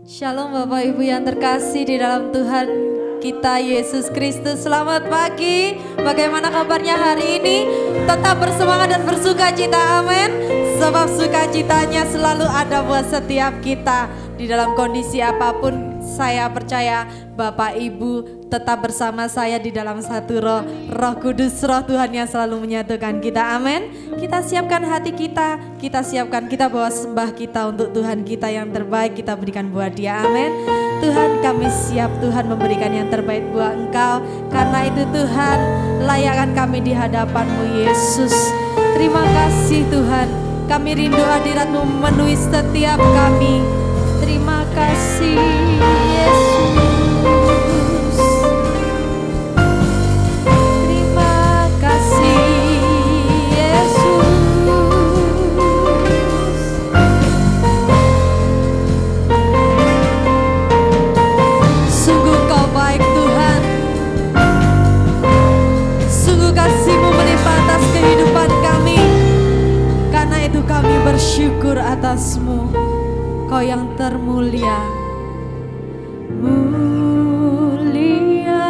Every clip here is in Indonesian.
Shalom Bapak Ibu yang terkasih di dalam Tuhan kita Yesus Kristus. Selamat pagi. Bagaimana kabarnya hari ini? Tetap bersemangat dan bersuka cita, amin. Sebab sukacitanya selalu ada buat setiap kita. Di dalam kondisi apapun, saya percaya Bapak Ibu tetap bersama saya di dalam satu roh. Roh Kudus, roh Tuhan yang selalu menyatukan kita, amin. Kita siapkan hati kita siapkan, kita bawa sembah kita untuk Tuhan kita yang terbaik, kita berikan buat Dia, amin. Tuhan, kami siap Tuhan memberikan yang terbaik buat Engkau. Karena itu Tuhan, layakkan kami di hadapan-Mu Yesus. Terima kasih Tuhan, kami rindu hadirat-Mu memenuhi setiap kami. Terima kasih Yesus. Terima kasih Yesus. Sungguh Kau baik Tuhan. Sungguh kasih-Mu melimpah atas kehidupan kami. Karena itu kami bersyukur atas-Mu. Kau yang termulia, mulia,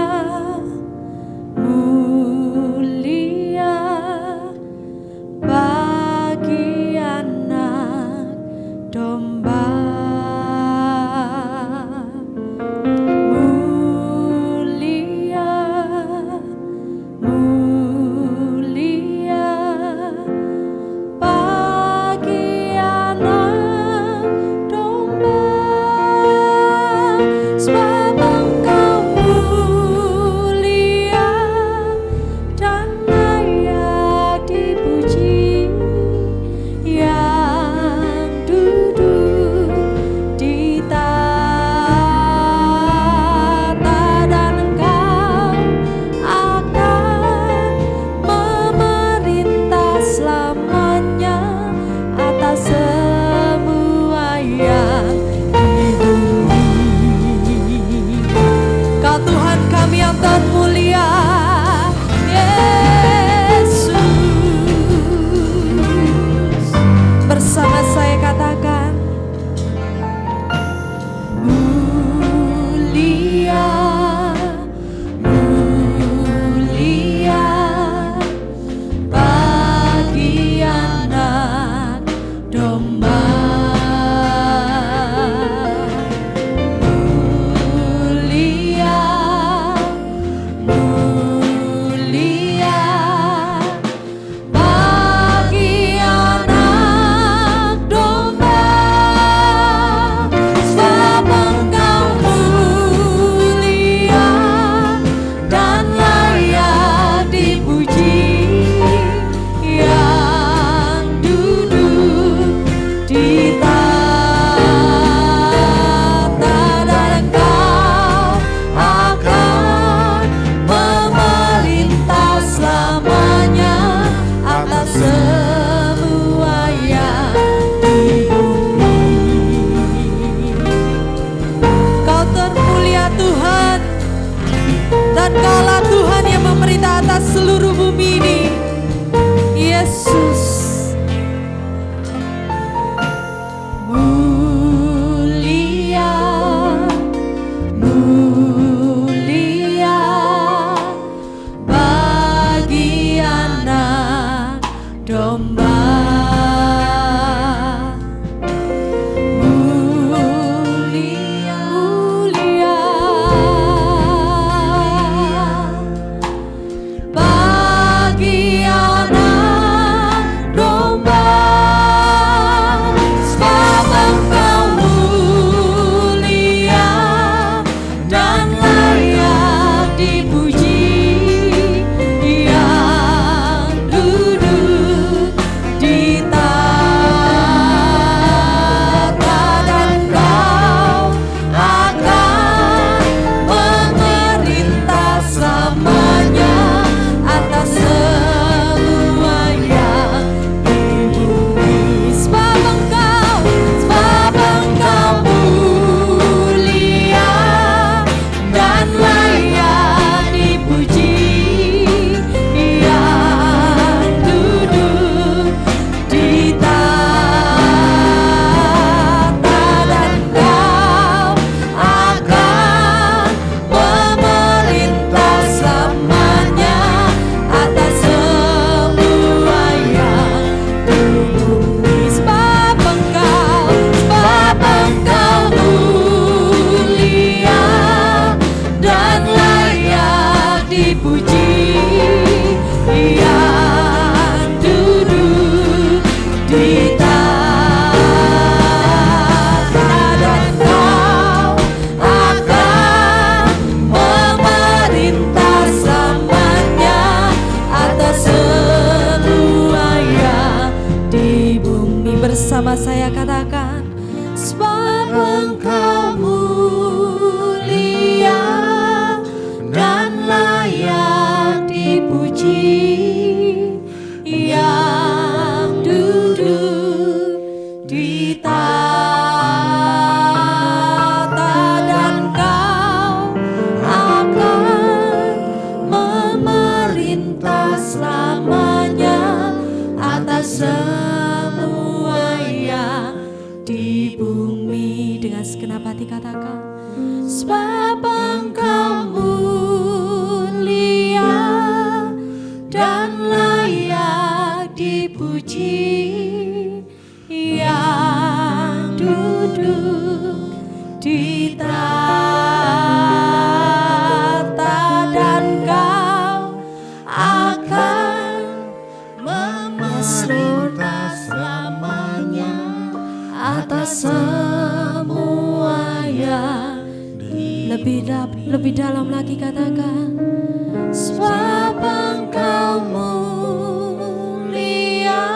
mulia bagi anak domba. Mulia, mulia bagi anak domba. Sebab bumi. Sebab Engkau mulia dan layak dipuji, yang duduk di tahta, dan Kau akan memerintah selamanya atas semua yang di bumi. Bersama saya katakan, sebab Engkau mulia dan layak dipuji, yang duduk di tahta, dan Kau akan memerintah selamanya atas semua yang di bumi. Dengan segenap hati katakan, sebab Engkau mulia dan layak dipuji, yang duduk di tahta, dan Kau akan memerintah selamanya atas semua yang lebih dalam lagi katakan, sebab Engkau mulia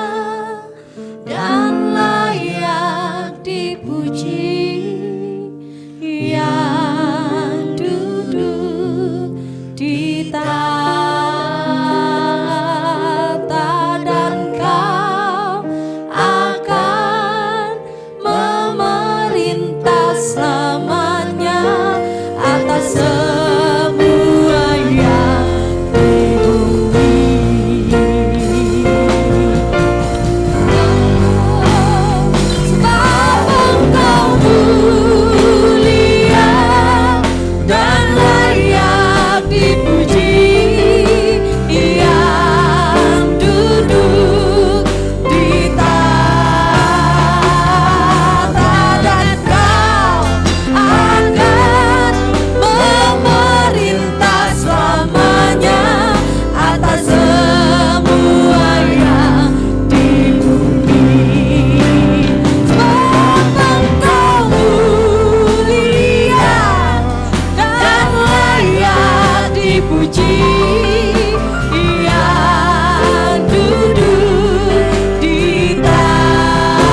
dan layak dipuji, yang duduk di tahta, dan Kau akan memerintah selamanya atas semua yang di bumi. Sebab Engkau mulia dan layak dipuji, yang duduk di tahta, dan Kau akan memerintah selamanya atas semua yang di bumi. Sebab Engkau mulia dan layak dipuji, yang duduk di tahta,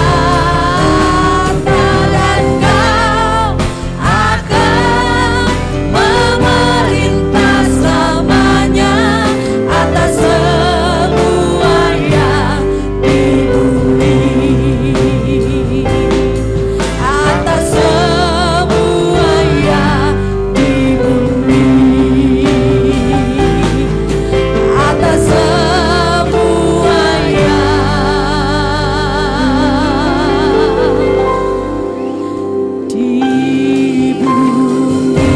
dan Kau akan memerintah selamanya atas semua yang di bumi, atas semua yang di bumi, atas semua yang di bumi.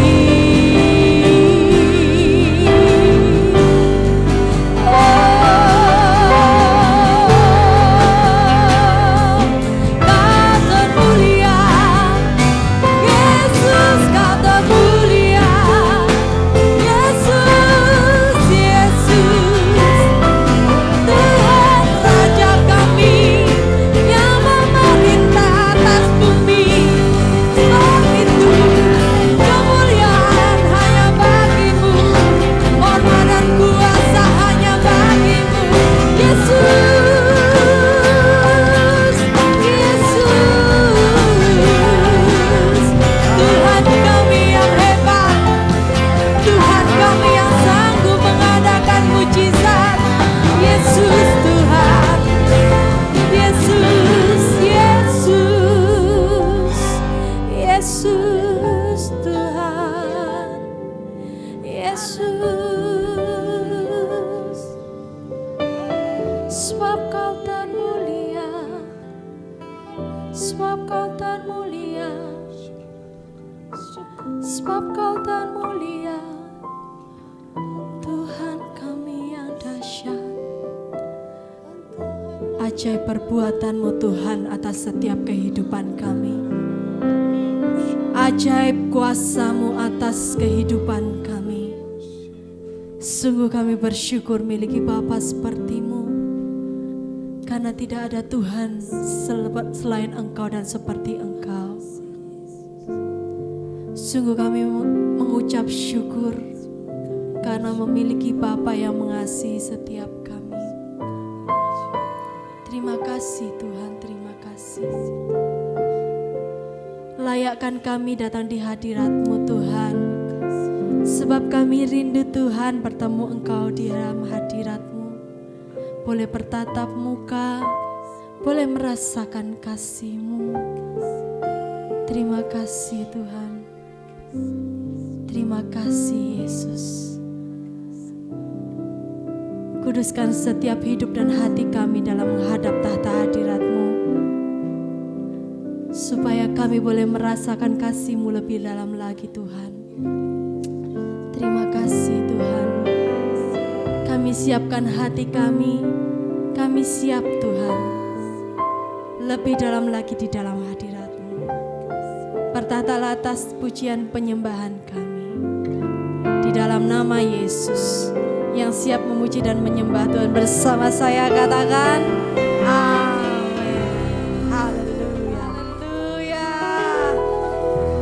Kau termulia, Yesus, Kau termulia, Yesus, Yesus, Tuhan Raja kami yang memerintah atas bumi. Sebab itu kemuliaan hanya bagimu, hormat dan kuasa hanya bagimu, Yesus, Yesus. Tuhan kami yang hebat, Tuhan kami yang sanggup mengadakan mujizat, Yesus Tuhan, Yesus, Yesus, Yesus Tuhan, Yesus. Sebab Kau termulia, sebab Kau termulia, sebab Kau termulia, Tuhan kami yang dahsyat. ajaib perbuatan-Mu Tuhan atas setiap kehidupan kami. Ajaib kuasa-Mu atas kehidupan kami. Sungguh kami bersyukur miliki Bapa seperti-Mu, karena tidak ada Tuhan selain Engkau dan seperti Engkau. Sungguh kami mengucap syukur karena memiliki Bapa yang mengasihi setiap kami. Terima kasih Tuhan, terima kasih. Layakkan kami datang di hadirat-Mu Tuhan, sebab kami rindu Tuhan bertemu Engkau di dalam hadirat-Mu. Boleh bertatap muka, boleh merasakan kasih-Mu. Terima kasih Tuhan, terima kasih Yesus. Kuduskan setiap hidup dan hati kami dalam menghadap tahta hadirat-Mu, supaya kami boleh merasakan kasih-Mu lebih dalam lagi Tuhan. Terima kasih Tuhan. Kami siapkan hati kami siap Tuhan, lebih dalam lagi di dalam hadirat-Mu. Bertahtalah atas pujian penyembahan kami, di dalam nama Yesus. Yang siap memuji dan menyembah Tuhan bersama saya katakan amin. Haleluya, haleluya.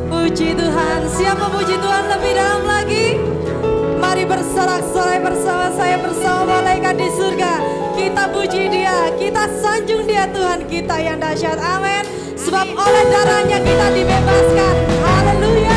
Puji Tuhan. Siap memuji Tuhan lebih dalam lagi? Mari bersorak-sorai bersama saya, bersama malaikat di surga. Kita puji Dia, kita sanjung Dia, Tuhan kita yang dahsyat. Amin. Sebab oleh darahnya kita dibebaskan. Haleluya.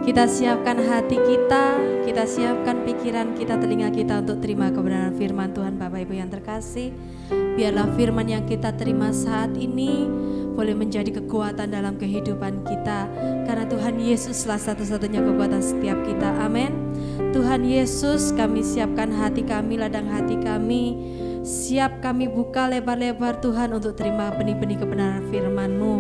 Kita siapkan hati kita siapkan pikiran kita, telinga kita untuk terima kebenaran firman Tuhan. Bapak Ibu yang terkasih, biarlah firman yang kita terima saat ini boleh menjadi kekuatan dalam kehidupan kita, karena Tuhan Yesuslah satu-satunya kekuatan setiap kita. Amin. Tuhan Yesus, kami siapkan hati kami, ladang hati kami, siap kami buka lebar-lebar Tuhan untuk terima benih-benih kebenaran firman-Mu.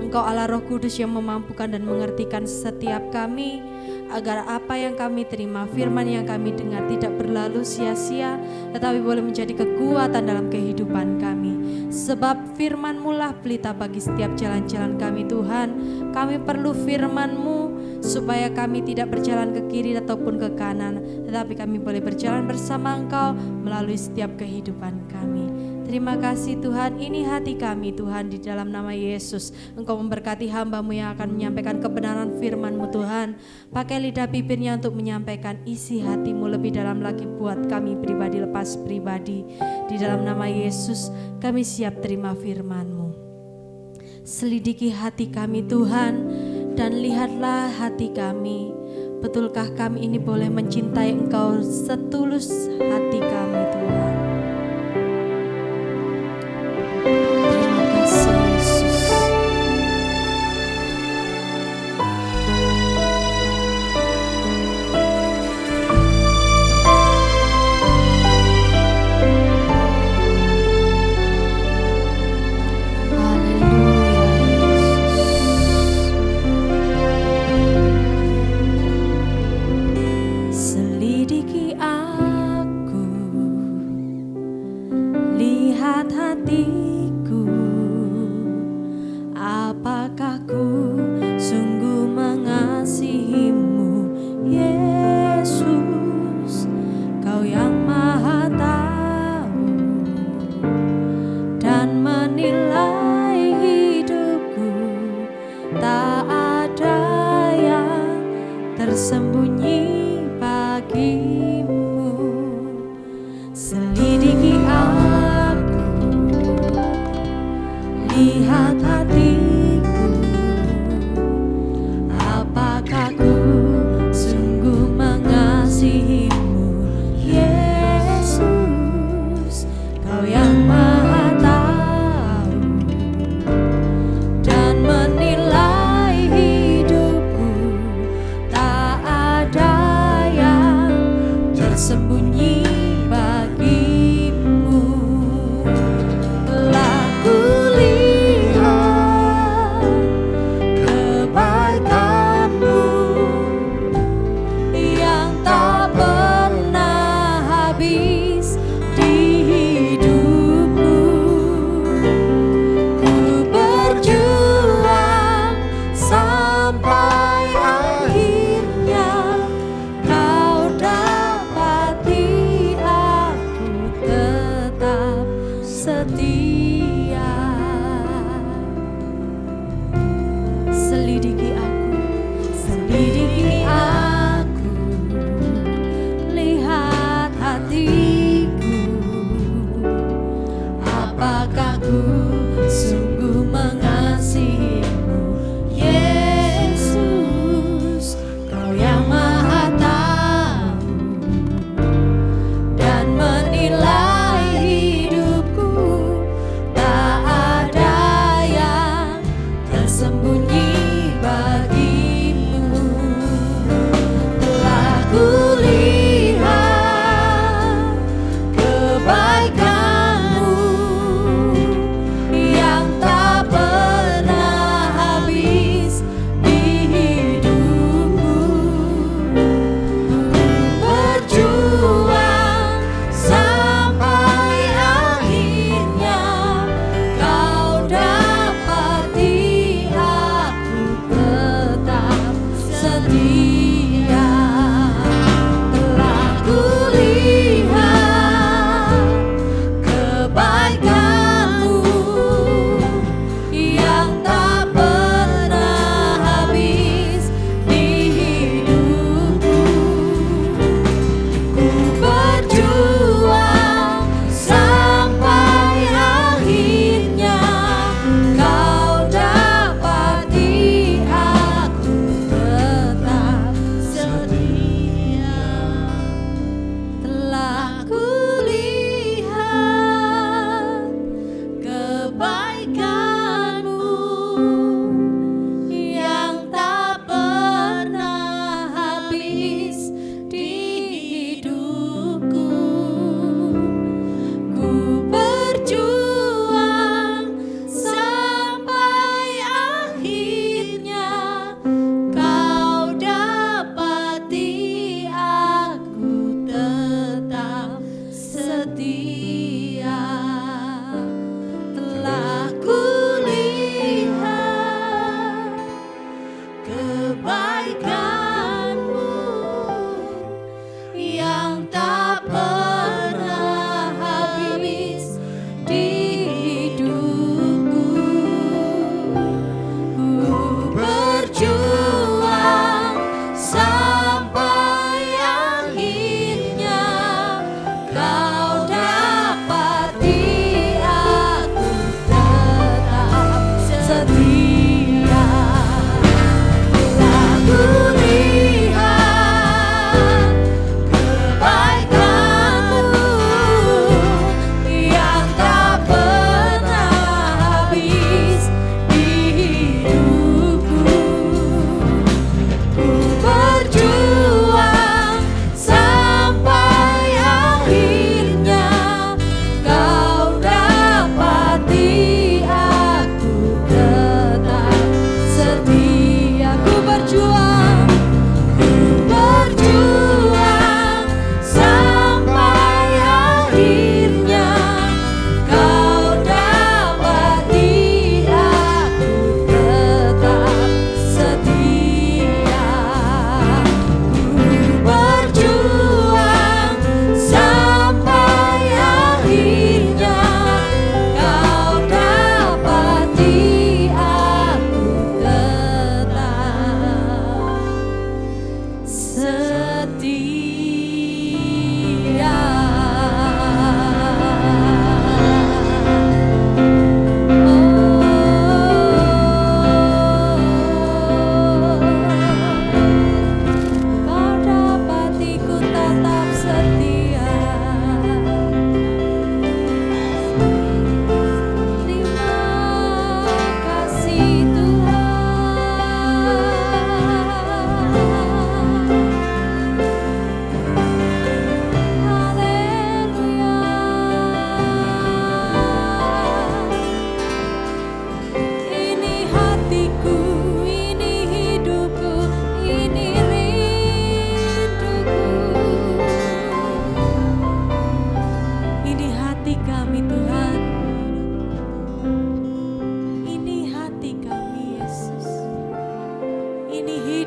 Engkau Allah Roh Kudus yang memampukan dan mengertikan setiap kami, agar apa yang kami terima, firman yang kami dengar tidak berlalu sia-sia, tetapi boleh menjadi kekuatan dalam kehidupan kami. Sebab firman-Mu lah pelita bagi setiap jalan-jalan kami Tuhan. Kami perlu firman-Mu supaya kami tidak berjalan ke kiri ataupun ke kanan, tetapi kami boleh berjalan bersama Engkau melalui setiap kehidupan kami. Terima kasih Tuhan, ini hati kami Tuhan, di dalam nama Yesus. Engkau memberkati hamba-Mu yang akan menyampaikan kebenaran firman-Mu Tuhan. Pakai lidah bibirnya untuk menyampaikan isi hati-Mu lebih dalam lagi buat kami pribadi, lepas pribadi. Di dalam nama Yesus kami siap terima firman-Mu. Selidiki hati kami Tuhan, dan lihatlah hati kami. Betulkah kami ini boleh mencintai Engkau setulus hati kami Tuhan. Terima kasih Yesus.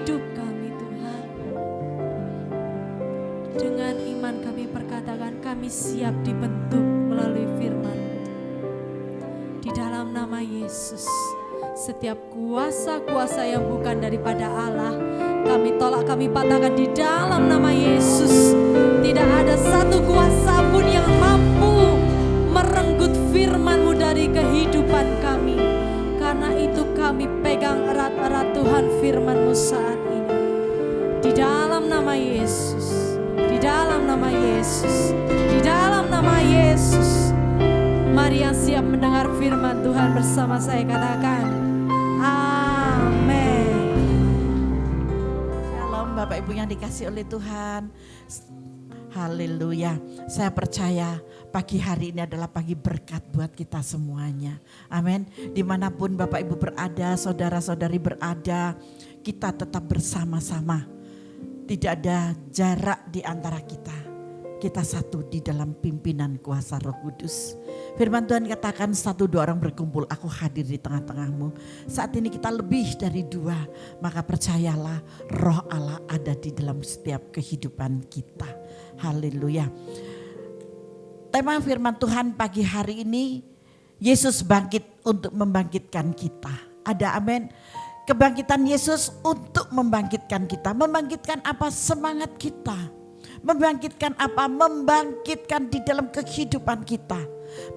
hidup kami Tuhan. Dengan iman kami perkatakan kami siap dibentuk melalui firman. Di dalam nama Yesus, setiap kuasa-kuasa yang bukan daripada Allah, kami tolak, kami patahkan di dalam nama Yesus. Tidak ada satu kuasa pun yang mampu merenggut firman-Mu dari kehidupan kami. Karena itu kami pegang erat-erat Tuhan firman-Mu saat ini. Di dalam nama Yesus, di dalam nama Yesus, di dalam nama Yesus. Mari yang siap mendengar firman Tuhan bersama saya katakan, amin. Shalom Bapak Ibu yang dikasih oleh Tuhan. Haleluya. Saya percaya pagi hari ini adalah pagi berkat buat kita semuanya. Amin. Dimanapun Bapak Ibu berada, saudara-saudari berada, kita tetap bersama-sama. Tidak ada jarak di antara kita. Kita satu di dalam pimpinan kuasa Roh Kudus. Firman Tuhan katakan 1-2 orang berkumpul, aku hadir di tengah-tengahmu. Saat ini kita lebih dari 2, maka percayalah Roh Allah ada di dalam setiap kehidupan kita. Haleluya. Tema firman Tuhan pagi hari ini, Yesus bangkit untuk membangkitkan kita. Ada amin. Kebangkitan Yesus untuk membangkitkan kita. Membangkitkan apa? Semangat kita. Membangkitkan apa? Membangkitkan di dalam kehidupan kita.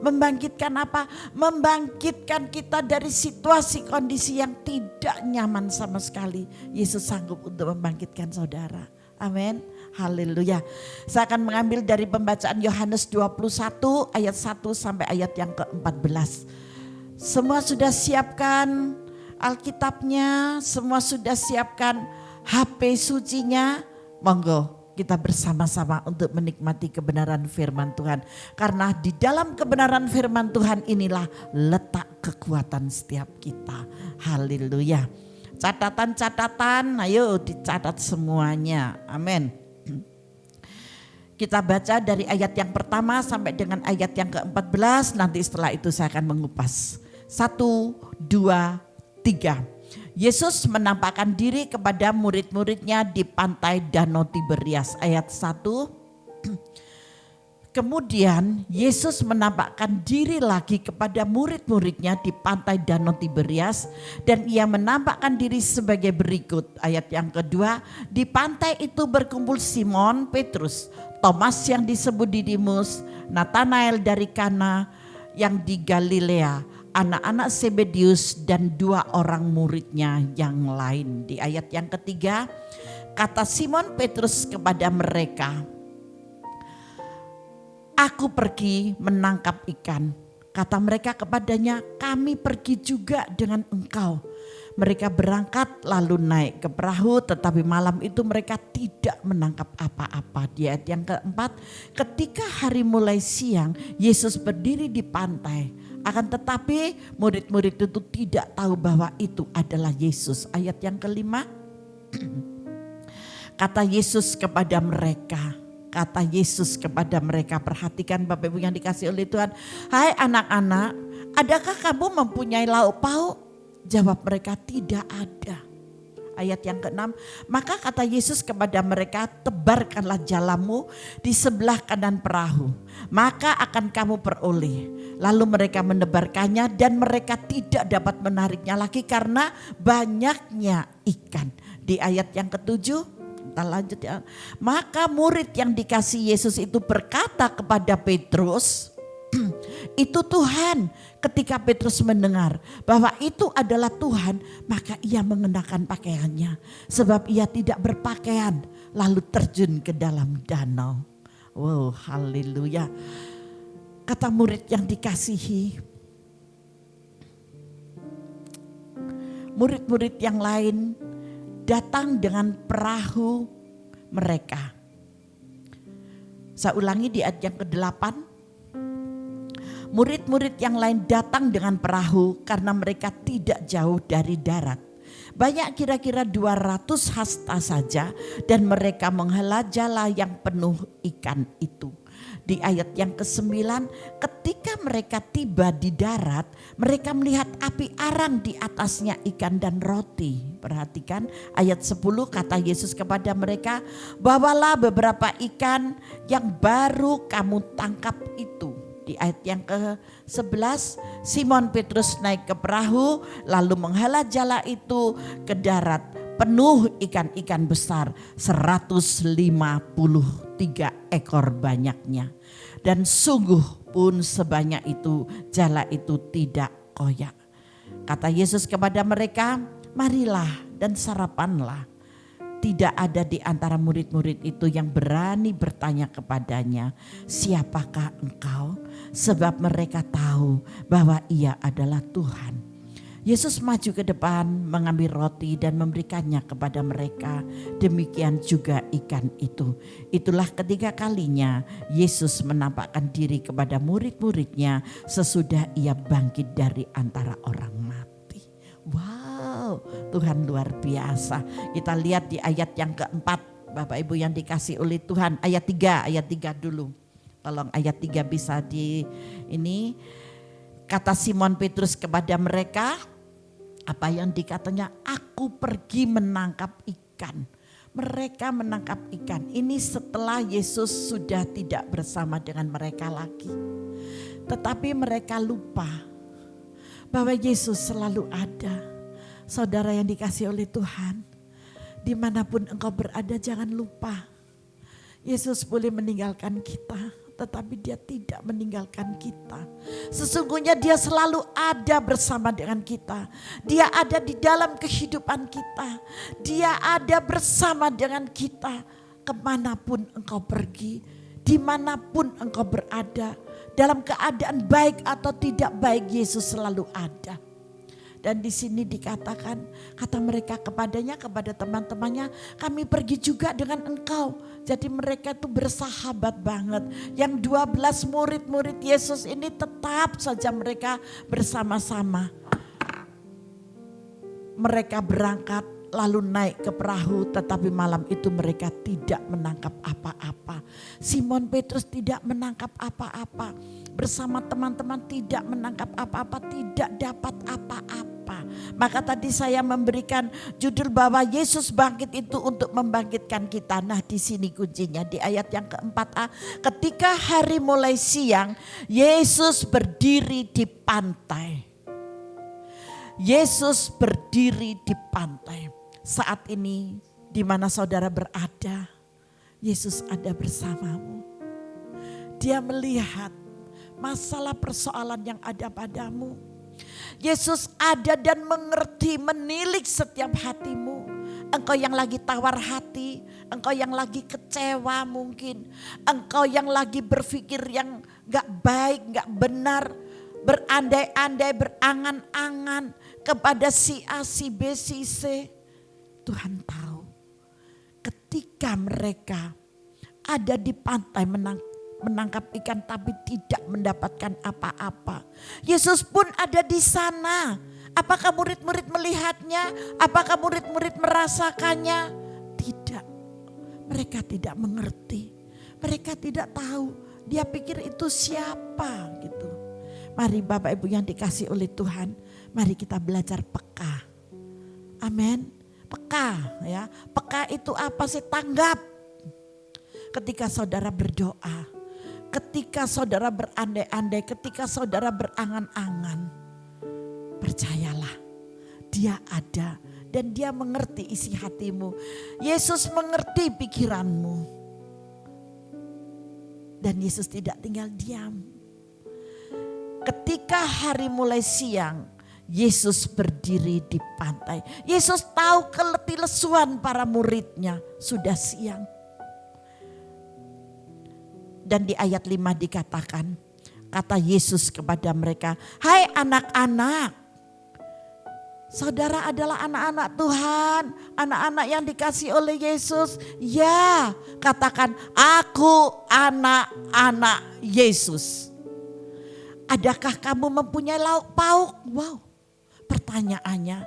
Membangkitkan apa? Membangkitkan kita dari situasi kondisi yang tidak nyaman sama sekali. Yesus sanggup untuk membangkitkan saudara. Amin. Haleluya. Saya akan mengambil dari pembacaan Yohanes 21 ayat 1 sampai ayat yang ke-14. Semua sudah siapkan Alkitabnya, semua sudah siapkan HP sucinya. Monggo kita bersama-sama untuk menikmati kebenaran firman Tuhan. Karena di dalam kebenaran firman Tuhan inilah letak kekuatan setiap kita. Haleluya. Catatan-catatan, ayo dicatat semuanya. Amin. Kita baca dari ayat yang pertama sampai dengan ayat yang ke-14. Nanti setelah itu saya akan mengupas. 1, 2, 3. Yesus menampakkan diri kepada murid-muridnya di pantai Danau Tiberias. Ayat 1. Kemudian Yesus menampakkan diri lagi kepada murid-muridnya di pantai Danau Tiberias. Dan ia menampakkan diri sebagai berikut. Ayat yang kedua. Di pantai itu berkumpul Simon Petrus, Thomas yang disebut Didimus, Nathanael dari Kana yang di Galilea, anak-anak Zebedius dan 2 orang muridnya yang lain. Di ayat yang ketiga, kata Simon Petrus kepada mereka, aku pergi menangkap ikan. Kata mereka kepadanya, kami pergi juga dengan engkau. Mereka berangkat lalu naik ke perahu, tetapi malam itu mereka tidak menangkap apa-apa. Di ayat yang keempat, ketika hari mulai siang, Yesus berdiri di pantai. Akan tetapi murid-murid itu tidak tahu bahwa itu adalah Yesus. Ayat yang kelima, kata Yesus kepada mereka. Kata Yesus kepada mereka, perhatikan Bapak Ibu yang dikasih oleh Tuhan. Hai anak-anak, adakah kamu mempunyai lauk pauk? Jawab mereka, tidak ada. Ayat yang ke-6, maka kata Yesus kepada mereka, tebarkanlah jalamu di sebelah kanan perahu, maka akan kamu peroleh. Lalu mereka menebarkannya dan mereka tidak dapat menariknya lagi karena banyaknya ikan. Di ayat yang ke-7, kita lanjut ya. Maka murid yang dikasih Yesus itu berkata kepada Petrus, itu Tuhan. Ketika Petrus mendengar bahwa itu adalah Tuhan, maka ia mengenakan pakaiannya, sebab ia tidak berpakaian, lalu terjun ke dalam danau. Wow, haleluya. Kata murid yang dikasihi, murid-murid yang lain datang dengan perahu mereka. Saya ulangi di ayat yang ke-8. Murid-murid yang lain datang dengan perahu karena mereka tidak jauh dari darat. Banyak kira-kira 200 hasta saja dan mereka menghela jala yang penuh ikan itu. Di ayat yang ke-9, ketika mereka tiba di darat, mereka melihat api arang di atasnya ikan dan roti. Perhatikan ayat 10, kata Yesus kepada mereka, bawalah beberapa ikan yang baru kamu tangkap itu. Di ayat yang ke-11, Simon Petrus naik ke perahu lalu menghala jala itu ke darat penuh ikan-ikan besar, 153 ekor banyaknya. Dan sungguh pun sebanyak itu jala itu tidak koyak. Kata Yesus kepada mereka, marilah dan sarapanlah. Tidak ada di antara murid-murid itu yang berani bertanya kepadanya, siapakah engkau? Sebab mereka tahu bahwa ia adalah Tuhan. Yesus maju ke depan mengambil roti dan memberikannya kepada mereka. Demikian juga ikan itu. Itulah ketiga kalinya Yesus menampakkan diri kepada murid-muridnya sesudah ia bangkit dari antara orang mati. Wow, Tuhan luar biasa. Kita lihat di ayat yang keempat, Bapak Ibu yang dikasih oleh Tuhan, ayat 3 dulu. Tolong ayat 3 bisa di ini. Kata Simon Petrus kepada mereka, apa yang dikatanya, aku pergi menangkap ikan. Mereka menangkap ikan. Ini setelah Yesus sudah tidak bersama dengan mereka lagi. Tetapi mereka lupa bahwa Yesus selalu ada. Saudara yang dikasih oleh Tuhan, dimanapun engkau berada jangan lupa. Yesus boleh meninggalkan kita, tetapi dia tidak meninggalkan kita. Sesungguhnya dia selalu ada bersama dengan kita. Dia ada di dalam kehidupan kita. Dia ada bersama dengan kita kemanapun engkau pergi, dimanapun engkau berada. Dalam keadaan baik atau tidak baik, Yesus selalu ada. Dan di sini dikatakan, kata mereka kepadanya, kepada teman-temannya, kami pergi juga dengan engkau. Jadi mereka itu bersahabat banget. Yang 12 murid-murid Yesus ini tetap saja mereka bersama-sama. Mereka berangkat lalu naik ke perahu, tetapi malam itu mereka tidak menangkap apa-apa. Simon Petrus tidak menangkap apa-apa. Bersama teman-teman tidak menangkap apa-apa, tidak dapat apa-apa. Maka tadi saya memberikan judul bahwa Yesus bangkit itu untuk membangkitkan kita. Nah, di sini kuncinya di ayat yang ke-4a. Ketika hari mulai siang, Yesus berdiri di pantai. Yesus berdiri di pantai. Saat ini di mana saudara berada, Yesus ada bersamamu. Dia melihat masalah persoalan yang ada padamu. Yesus ada dan mengerti, menilik setiap hatimu. Engkau yang lagi tawar hati, engkau yang lagi kecewa mungkin, engkau yang lagi berpikir yang gak baik, gak benar, berandai-andai, berangan-angan kepada si A, si B, si C. Tuhan tahu ketika mereka ada di pantai menangkap ikan tapi tidak mendapatkan apa-apa. Yesus pun ada di sana. Apakah murid-murid melihatnya? Apakah murid-murid merasakannya? Tidak. Mereka tidak mengerti. Mereka tidak tahu. Dia pikir itu siapa gitu. Mari Bapak Ibu yang dikasih oleh Tuhan, mari kita belajar peka. Amin. Peka ya. Peka itu apa sih? Tanggap. Ketika saudara berdoa, ketika saudara berandai-andai, ketika saudara berangan-angan, percayalah dia ada dan dia mengerti isi hatimu. Yesus mengerti pikiranmu. Dan Yesus tidak tinggal diam. Ketika hari mulai siang, Yesus berdiri di pantai. Yesus tahu keletih lesuan para muridnya, sudah siang. Dan di ayat 5 dikatakan, kata Yesus kepada mereka, hai anak-anak, saudara adalah anak-anak Tuhan, anak-anak yang dikasih oleh Yesus. Ya, katakan, aku anak-anak Yesus. Adakah kamu mempunyai lauk pauk? Wow, pertanyaannya,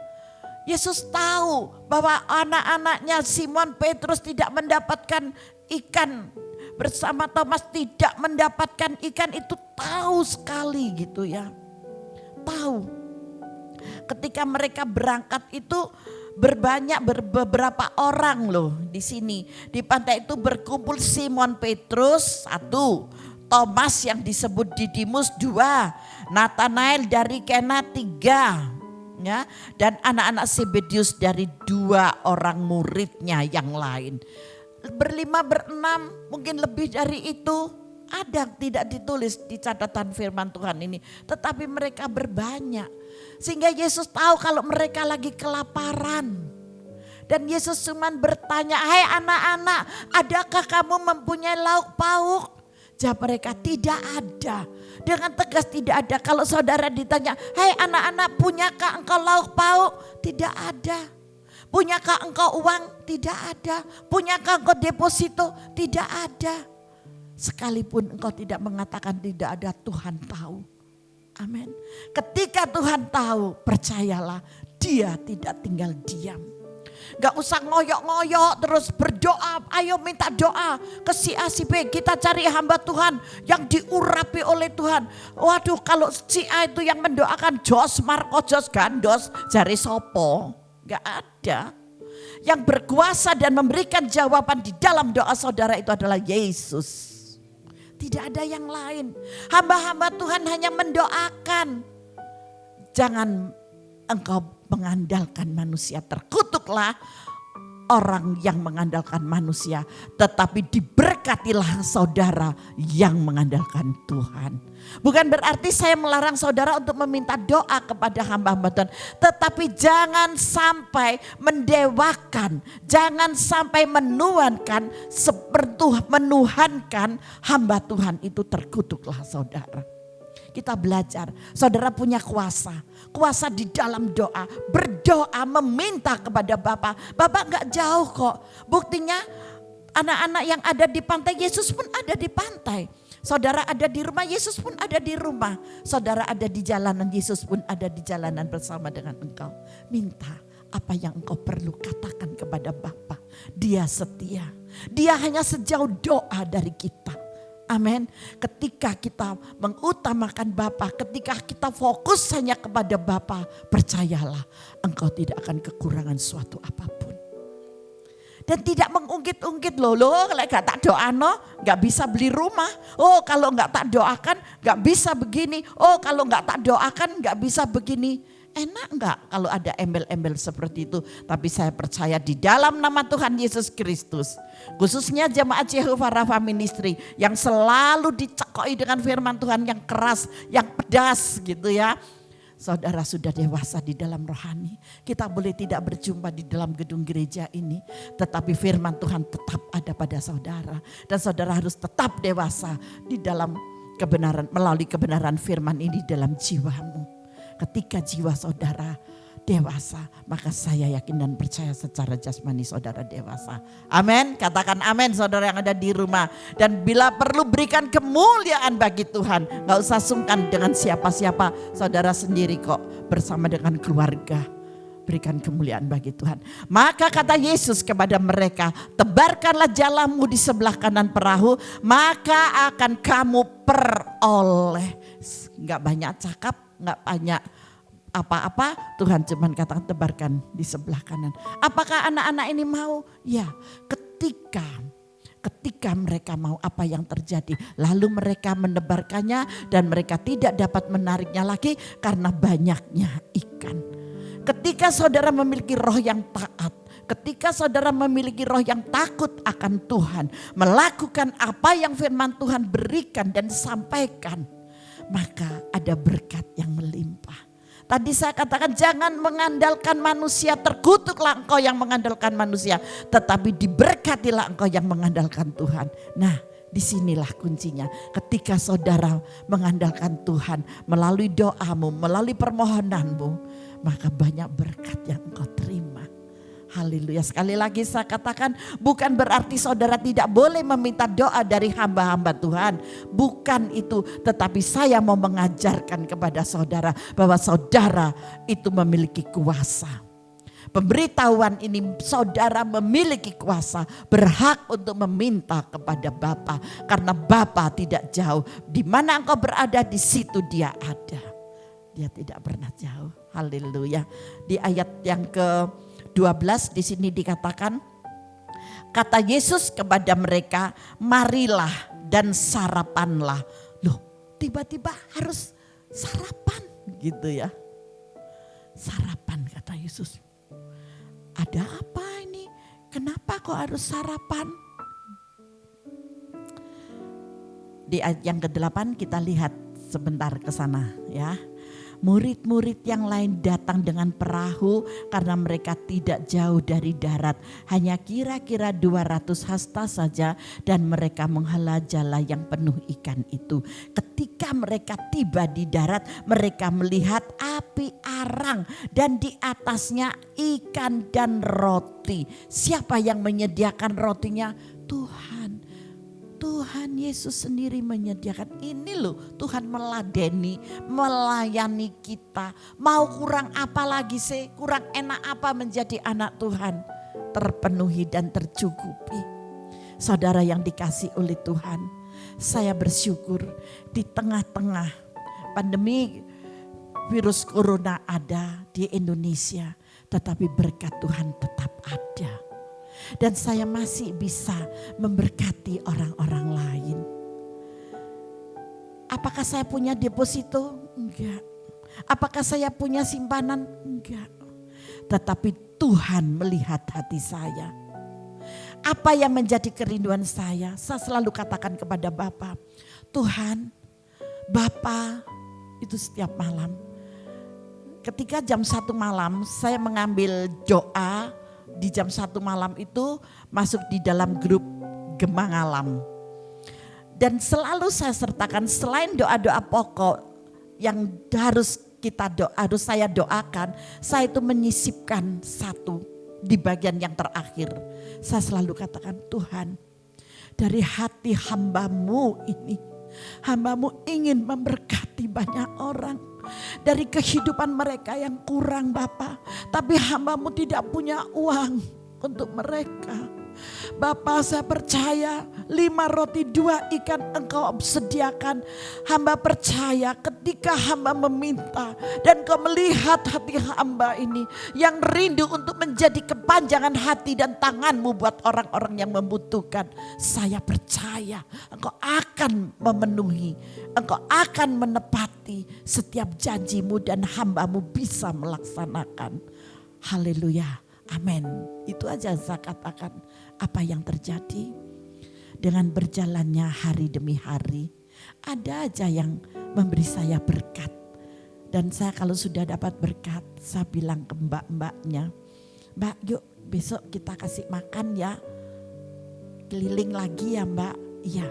Yesus tahu bahwa anak-anaknya Simon Petrus tidak mendapatkan ikan, bersama Thomas tidak mendapatkan ikan, itu tahu sekali gitu ya. Tahu. Ketika mereka berangkat itu beberapa orang loh di sini. Di pantai itu berkumpul Simon Petrus 1, Thomas yang disebut Didimus 2, Nathanael dari Kana 3. Ya, dan anak-anak Zebedius dari 2 orang muridnya yang lain. Berlima, berenam, mungkin lebih dari itu. Ada tidak ditulis di catatan firman Tuhan ini. Tetapi mereka berbanyak. Sehingga Yesus tahu kalau mereka lagi kelaparan. Dan Yesus cuma bertanya, "Hai anak-anak, adakah kamu mempunyai lauk pauk?" Jawab mereka, "Tidak ada." Dengan tegas tidak ada. Kalau saudara ditanya, "Hai anak-anak, punyakah engkau lauk pauk?" Tidak ada. Punyakah engkau uang? Tidak ada. Punyakah engkau deposito? Tidak ada. Sekalipun engkau tidak mengatakan tidak ada, Tuhan tahu. Amin. Ketika Tuhan tahu, percayalah, Dia tidak tinggal diam. Gak usah ngoyok-ngoyok terus berdoa, ayo minta doa ke si A si B. Kita cari hamba Tuhan yang diurapi oleh Tuhan. Waduh, kalau si A itu yang mendoakan Jos Marco Jos Gandos jari sopo, gak ada. Yang berkuasa dan memberikan jawaban di dalam doa saudara itu adalah Yesus. Tidak ada yang lain. Hamba-hamba Tuhan hanya mendoakan. Jangan engkau mengandalkan manusia, terkutuklah orang yang mengandalkan manusia, tetapi diberkatilah saudara yang mengandalkan Tuhan. Bukan berarti saya melarang saudara untuk meminta doa kepada hamba-hamba Tuhan, tetapi jangan sampai mendewakan, jangan sampai menuhankan, seperti menuhankan hamba Tuhan itu, terkutuklah saudara. Kita belajar, saudara punya kuasa di dalam doa, berdoa meminta kepada Bapa. Bapa gak jauh kok, buktinya anak-anak yang ada di pantai, Yesus pun ada di pantai. Saudara ada di rumah, Yesus pun ada di rumah. Saudara ada di jalanan, Yesus pun ada di jalanan bersama dengan engkau. Minta apa yang engkau perlu, katakan kepada Bapa. Dia setia, Dia hanya sejauh doa dari kita. Amin. Ketika kita mengutamakan Bapa, ketika kita fokus hanya kepada Bapa, percayalah engkau tidak akan kekurangan suatu apapun. Dan tidak mengungkit-ungkit loh kalau gak tak doano gak bisa beli rumah. Oh kalau gak tak doakan gak bisa begini. Oh kalau gak tak doakan gak bisa begini. Enak enggak kalau ada embel-embel seperti itu? Tapi saya percaya di dalam nama Tuhan Yesus Kristus, khususnya jemaat Jehovah Rafa Ministry yang selalu dicekoi dengan firman Tuhan yang keras, yang pedas gitu ya. Saudara sudah dewasa di dalam rohani. Kita boleh tidak berjumpa di dalam gedung gereja ini, tetapi firman Tuhan tetap ada pada saudara. Dan saudara harus tetap dewasa di dalam kebenaran, melalui kebenaran firman ini dalam jiwamu. Ketika jiwa saudara dewasa, maka saya yakin dan percaya secara jasmani saudara dewasa. Amin. Katakan amin saudara yang ada di rumah. Dan bila perlu berikan kemuliaan bagi Tuhan. Gak usah sungkan dengan siapa-siapa, saudara sendiri kok bersama dengan keluarga. Berikan kemuliaan bagi Tuhan. Maka kata Yesus kepada mereka, tebarkanlah jalamu di sebelah kanan perahu, maka akan kamu peroleh. Gak banyak cakap, gak banyak apa-apa, Tuhan cuma katakan tebarkan di sebelah kanan. Apakah anak-anak ini mau? Ya, ketika mereka mau, apa yang terjadi? Lalu mereka menebarkannya dan mereka tidak dapat menariknya lagi karena banyaknya ikan. Ketika saudara memiliki roh yang taat, ketika saudara memiliki roh yang takut akan Tuhan, melakukan apa yang firman Tuhan berikan dan sampaikan, maka ada berkat yang melimpah. Tadi saya katakan jangan mengandalkan manusia, terkutuklah engkau yang mengandalkan manusia, tetapi diberkatilah engkau yang mengandalkan Tuhan. Nah, disinilah kuncinya. Ketika saudara mengandalkan Tuhan melalui doamu, melalui permohonanmu, maka banyak berkat yang engkau terima. Haleluya. Sekali lagi saya katakan, bukan berarti saudara tidak boleh meminta doa dari hamba-hamba Tuhan. Bukan itu, tetapi saya mau mengajarkan kepada saudara bahwa saudara itu memiliki kuasa. Pemberitahuan ini saudara memiliki kuasa, berhak untuk meminta kepada Bapa. Karena Bapa tidak jauh. Di mana engkau berada, di situ Dia ada. Dia tidak pernah jauh. Haleluya. Di ayat yang ke-12 di sini dikatakan, kata Yesus kepada mereka, marilah dan sarapanlah. Loh, tiba-tiba harus sarapan gitu ya. Sarapan kata Yesus. Ada apa ini? Kenapa kok harus sarapan? Di ayat yang ke-8 kita lihat sebentar ke sana ya. Murid-murid yang lain datang dengan perahu karena mereka tidak jauh dari darat. Hanya kira-kira 200 hasta saja dan mereka menghela jala yang penuh ikan itu. Ketika mereka tiba di darat, mereka melihat api arang dan di atasnya ikan dan roti. Siapa yang menyediakan rotinya? Tuhan Yesus sendiri menyediakan. Ini loh Tuhan meladeni, melayani kita. Mau kurang apa lagi sih? Kurang enak apa menjadi anak Tuhan? Terpenuhi dan tercukupi. Saudara yang dikasih oleh Tuhan, saya bersyukur di tengah-tengah pandemi virus corona ada di Indonesia, tetapi berkat Tuhan tetap ada. Dan saya masih bisa memberkati orang-orang lain. Apakah saya punya deposito? Enggak. Apakah saya punya simpanan? Enggak. Tetapi Tuhan melihat hati saya. Apa yang menjadi kerinduan saya? Saya selalu katakan kepada Bapa, Tuhan, Bapa itu setiap malam. Ketika jam 1 malam saya mengambil doa. Di jam 1 malam itu masuk di dalam grup Gemah Alam. Dan selalu saya sertakan selain doa-doa pokok yang harus saya doakan, saya itu menyisipkan satu di bagian yang terakhir. Saya selalu katakan, Tuhan, dari hati hamba-Mu ini, hamba-Mu ingin memberkati banyak orang. Dari kehidupan mereka yang kurang Bapa, tapi hamba-Mu tidak punya uang untuk mereka. Bapa, saya percaya 5 roti 2 ikan Engkau sediakan. Hamba percaya ketika hamba meminta dan Engkau melihat hati hamba ini yang rindu untuk menjadi kepanjangan hati dan tangan-Mu buat orang-orang yang membutuhkan. Saya percaya Engkau akan memenuhi, Engkau akan menepati setiap janji-Mu dan hamba-Mu bisa melaksanakan. Haleluya. Amin. Itu aja saya katakan. Apa yang terjadi dengan berjalannya hari demi hari, ada aja yang memberi saya berkat. Dan saya kalau sudah dapat berkat, saya bilang ke mbak-mbaknya, Mbak yuk besok kita kasih makan ya, keliling lagi ya Mbak. Iya,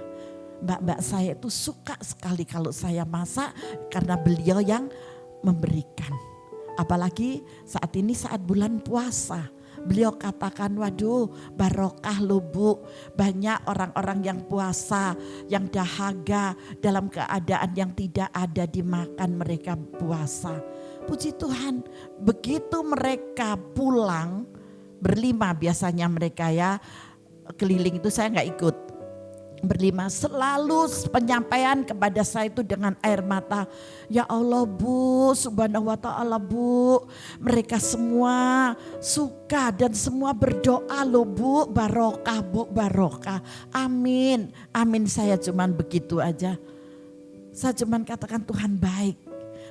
mbak-mbak saya itu suka sekali kalau saya masak karena beliau yang memberikan. Apalagi saat ini saat bulan puasa. Beliau katakan, waduh barokah loh Bu. Banyak orang-orang yang puasa, yang dahaga dalam keadaan yang tidak ada dimakan mereka puasa. Puji Tuhan, begitu mereka pulang, berlima biasanya mereka ya, keliling itu saya gak ikut. Berlima selalu penyampaian kepada saya itu dengan air mata. Ya Allah Bu, subhanahu wa ta'ala Bu. Mereka semua suka dan semua berdoa loh Bu. Barokah Bu, barokah. Amin, amin, saya cuman begitu aja. Saya cuman katakan Tuhan baik,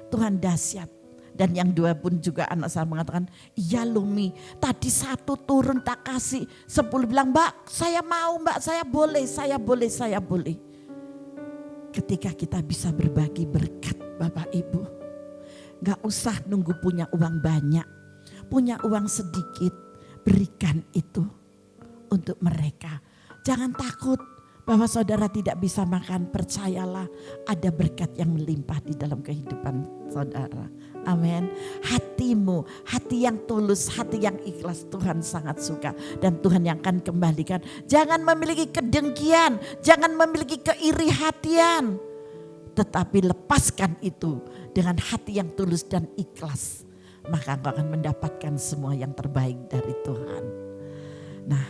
Tuhan dahsyat. Dan yang 2 pun juga anak saya mengatakan, iya Lumi, tadi 1 turun tak kasih, 10 bilang Mbak saya mau Mbak, saya boleh. Ketika kita bisa berbagi berkat Bapak Ibu, gak usah nunggu punya uang banyak, punya uang sedikit, berikan itu untuk mereka. Jangan takut bahwa saudara tidak bisa makan, percayalah ada berkat yang melimpah di dalam kehidupan saudara. Amin. Hatimu, hati yang tulus, hati yang ikhlas Tuhan sangat suka. Dan Tuhan yang akan kembalikan. Jangan memiliki kedengkian, jangan memiliki keiri hatian. Tetapi lepaskan itu dengan hati yang tulus dan ikhlas. maka engkau akan mendapatkan semua yang terbaik dari Tuhan. Nah,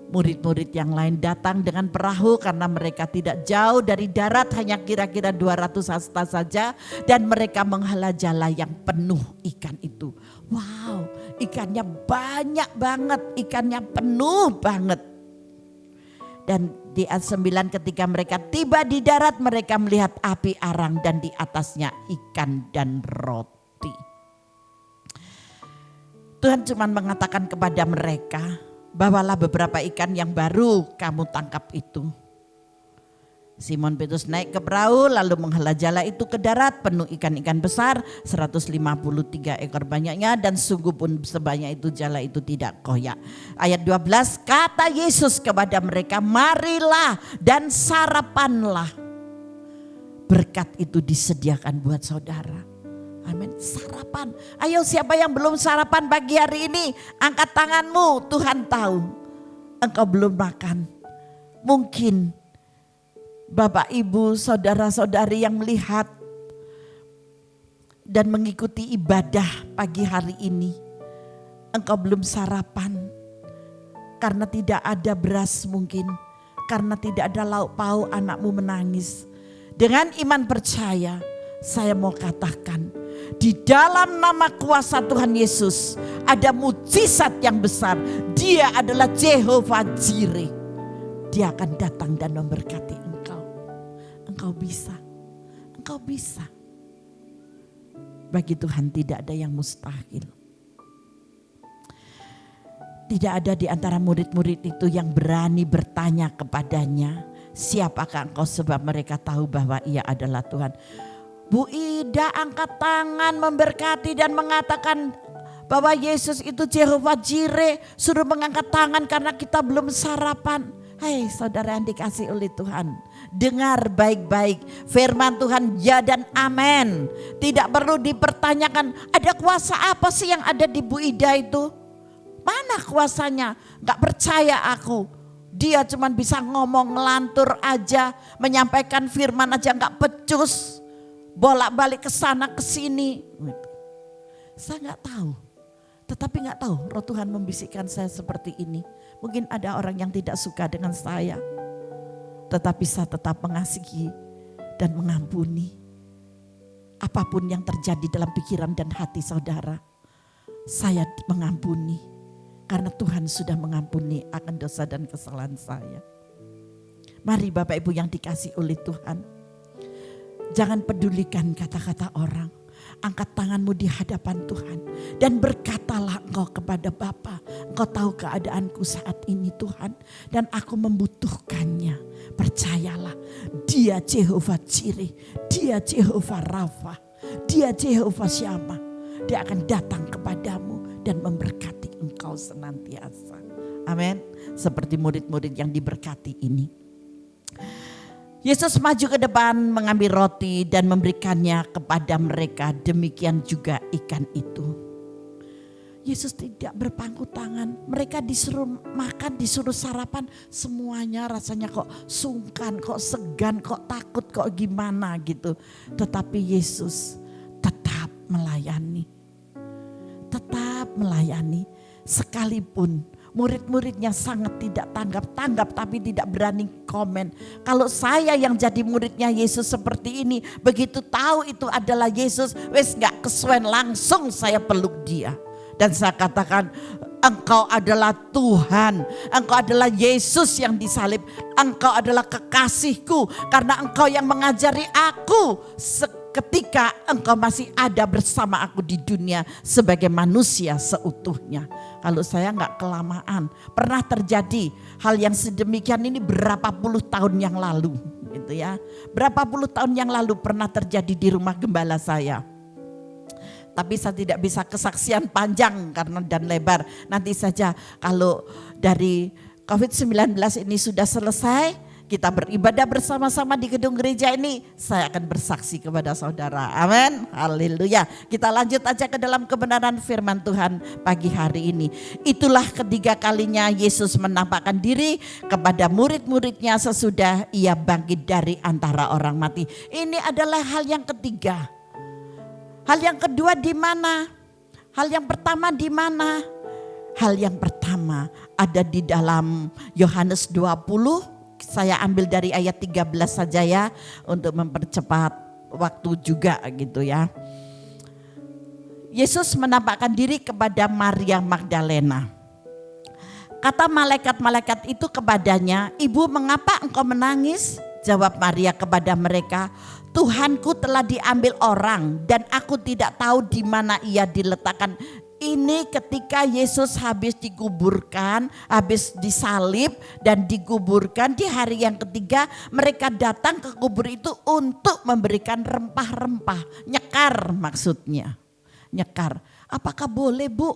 murid-murid yang lain datang dengan perahu karena mereka tidak jauh dari darat, hanya kira-kira 200 hasta saja. Dan mereka menghala jala yang penuh ikan itu. Wow, ikannya banyak banget, ikannya penuh banget. Dan di ayat 9 ketika mereka tiba di darat, mereka melihat api arang dan di atasnya ikan dan roti. Tuhan cuma mengatakan kepada mereka, bawalah beberapa ikan yang baru kamu tangkap itu. Simon Petrus naik ke perahu lalu menghala jala itu ke darat penuh ikan-ikan besar 153 ekor banyaknya, dan sungguh pun sebanyak itu jala itu tidak koyak. Ayat 12, kata Yesus kepada mereka, marilah dan sarapanlah. Berkat itu disediakan buat saudara. Amin. Sarapan. Ayo, siapa yang belum sarapan pagi hari ini? Angkat tanganmu. Tuhan tahu engkau belum makan. Mungkin Bapak, Ibu, saudara-saudari yang melihat dan mengikuti ibadah pagi hari ini, engkau belum sarapan karena tidak ada beras mungkin, karena tidak ada lauk pauk, anakmu menangis. Dengan iman percaya, saya mau katakan, di dalam nama kuasa Tuhan Yesus ada mujizat yang besar. Dia adalah Jehovah Jireh. Dia akan datang dan memberkati engkau. Engkau bisa, engkau bisa. Bagi Tuhan tidak ada yang mustahil. Tidak ada di antara murid-murid itu yang berani bertanya kepadanya, siapakah engkau, sebab mereka tahu bahwa ia adalah Tuhan. Bu Ida angkat tangan memberkati dan mengatakan bahwa Yesus itu Jehovah Jireh. Suruh mengangkat tangan karena kita belum sarapan. Hai saudara yang dikasih oleh Tuhan, dengar baik-baik firman Tuhan, ya dan amin. Tidak perlu dipertanyakan ada kuasa apa sih yang ada di Bu Ida itu. Mana kuasanya? Gak percaya aku. Dia cuma bisa ngomong ngelantur aja, menyampaikan firman aja gak becus. Bolak-balik ke sana ke sini. Saya gak tahu. Tetapi gak tahu Roh Tuhan membisikkan saya seperti ini. Mungkin ada orang yang tidak suka dengan saya. Tetapi saya tetap mengasihi dan mengampuni. Apapun yang terjadi dalam pikiran dan hati saudara, saya mengampuni. Karena Tuhan sudah mengampuni akan dosa dan kesalahan saya. Mari Bapak Ibu yang dikasih oleh Tuhan, jangan pedulikan kata-kata orang. Angkat tanganmu di hadapan Tuhan dan berkatalah engkau kepada Bapa, engkau tahu keadaanku saat ini Tuhan, dan aku membutuhkannya. Percayalah, dia Jehovah Jireh, dia Jehovah Rafa, dia Jehovah Syama. Dia akan datang kepadamu dan memberkati engkau senantiasa. Amin. Seperti murid-murid yang diberkati ini. Yesus maju ke depan mengambil roti dan memberikannya kepada mereka. Demikian juga ikan itu. Yesus tidak berpangku tangan. Mereka disuruh makan, disuruh sarapan. Semuanya rasanya kok sungkan, kok segan, kok takut, kok gimana gitu. Tetapi Yesus tetap melayani. Tetap melayani. Sekalipun murid-muridnya sangat tidak tanggap tapi tidak berani komen. Kalau saya yang jadi muridnya Yesus seperti ini, begitu tahu itu adalah Yesus, wes gak kesuwen, langsung saya peluk dia. Dan saya katakan, engkau adalah Tuhan, engkau adalah Yesus yang disalib, engkau adalah kekasihku karena engkau yang mengajari aku ketika engkau masih ada bersama aku di dunia sebagai manusia seutuhnya. Kalau saya gak kelamaan, pernah terjadi hal yang sedemikian ini berapa puluh tahun yang lalu gitu ya. Berapa puluh tahun yang lalu pernah terjadi di rumah gembala saya. Tapi saya tidak bisa kesaksian panjang karena dan lebar. Nanti saja kalau dari COVID-19 ini sudah selesai, kita beribadah bersama-sama di gedung gereja ini, saya akan bersaksi kepada saudara. Amin. Haleluya. Kita lanjut aja ke dalam kebenaran firman Tuhan pagi hari ini. Itulah ketiga kalinya Yesus menampakkan diri kepada murid-muridnya sesudah ia bangkit dari antara orang mati. Ini adalah hal yang ketiga. Hal yang kedua di mana? Hal yang pertama di mana? Hal yang pertama ada di dalam Yohanes 20. Saya ambil dari ayat 13 saja ya, untuk mempercepat waktu juga gitu ya. Yesus menampakkan diri kepada Maria Magdalena. Kata malaikat-malaikat itu kepadanya, "Ibu, mengapa engkau menangis?" Jawab Maria kepada mereka, "Tuhanku telah diambil orang dan aku tidak tahu di mana ia diletakkan." Ini ketika Yesus habis dikuburkan, habis disalib dan dikuburkan, di hari yang ketiga mereka datang ke kubur itu untuk memberikan rempah-rempah, nyekar maksudnya. Nyekar. Apakah boleh, Bu,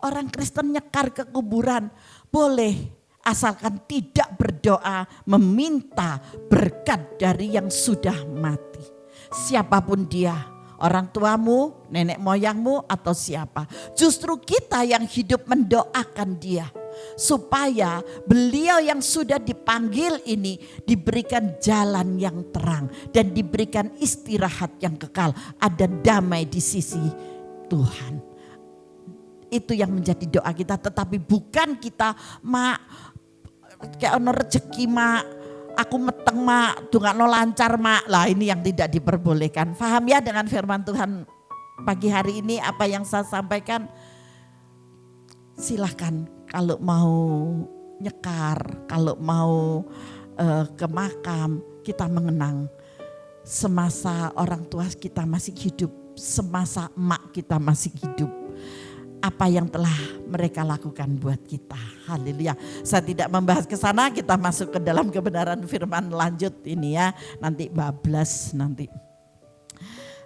orang Kristen nyekar ke kuburan? Boleh, asalkan tidak berdoa meminta berkat dari yang sudah mati. Siapapun dia, orang tuamu, nenek moyangmu, atau siapa. Justru kita yang hidup mendoakan dia. Supaya beliau yang sudah dipanggil ini diberikan jalan yang terang. Dan diberikan istirahat yang kekal. Ada damai di sisi Tuhan. Itu yang menjadi doa kita. Tetapi bukan kita, "Mak, kayak ono rezeki, Mak. Aku meteng, Mak, dungakno lancar, Mak." Lah ini yang tidak diperbolehkan. Paham ya dengan firman Tuhan pagi hari ini apa yang saya sampaikan? Silahkan kalau mau nyekar, kalau mau ke makam, kita mengenang semasa orang tua kita masih hidup, semasa emak kita masih hidup. Apa yang telah mereka lakukan buat kita. Haleluya. Saya tidak membahas ke sana, kita masuk ke dalam kebenaran firman lanjut ini ya. Nanti bablas nanti.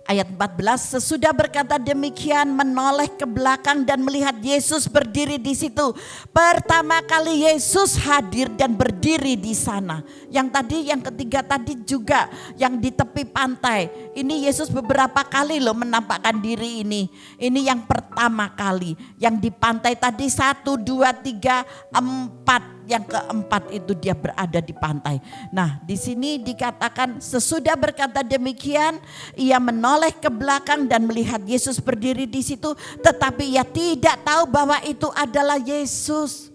Ayat 14, sesudah berkata demikian menoleh ke belakang dan melihat Yesus berdiri di situ. Pertama kali Yesus hadir dan berdiri di sana. Yang tadi, yang ketiga tadi juga yang di tepi pantai. Ini Yesus beberapa kali loh menampakkan diri ini. Ini yang pertama kali. Yang di pantai tadi 1, 2, 3, 4. Yang keempat itu dia berada di pantai. Nah, di sini dikatakan sesudah berkata demikian, ia menoleh ke belakang dan melihat Yesus berdiri di situ, tetapi ia tidak tahu bahwa itu adalah Yesus.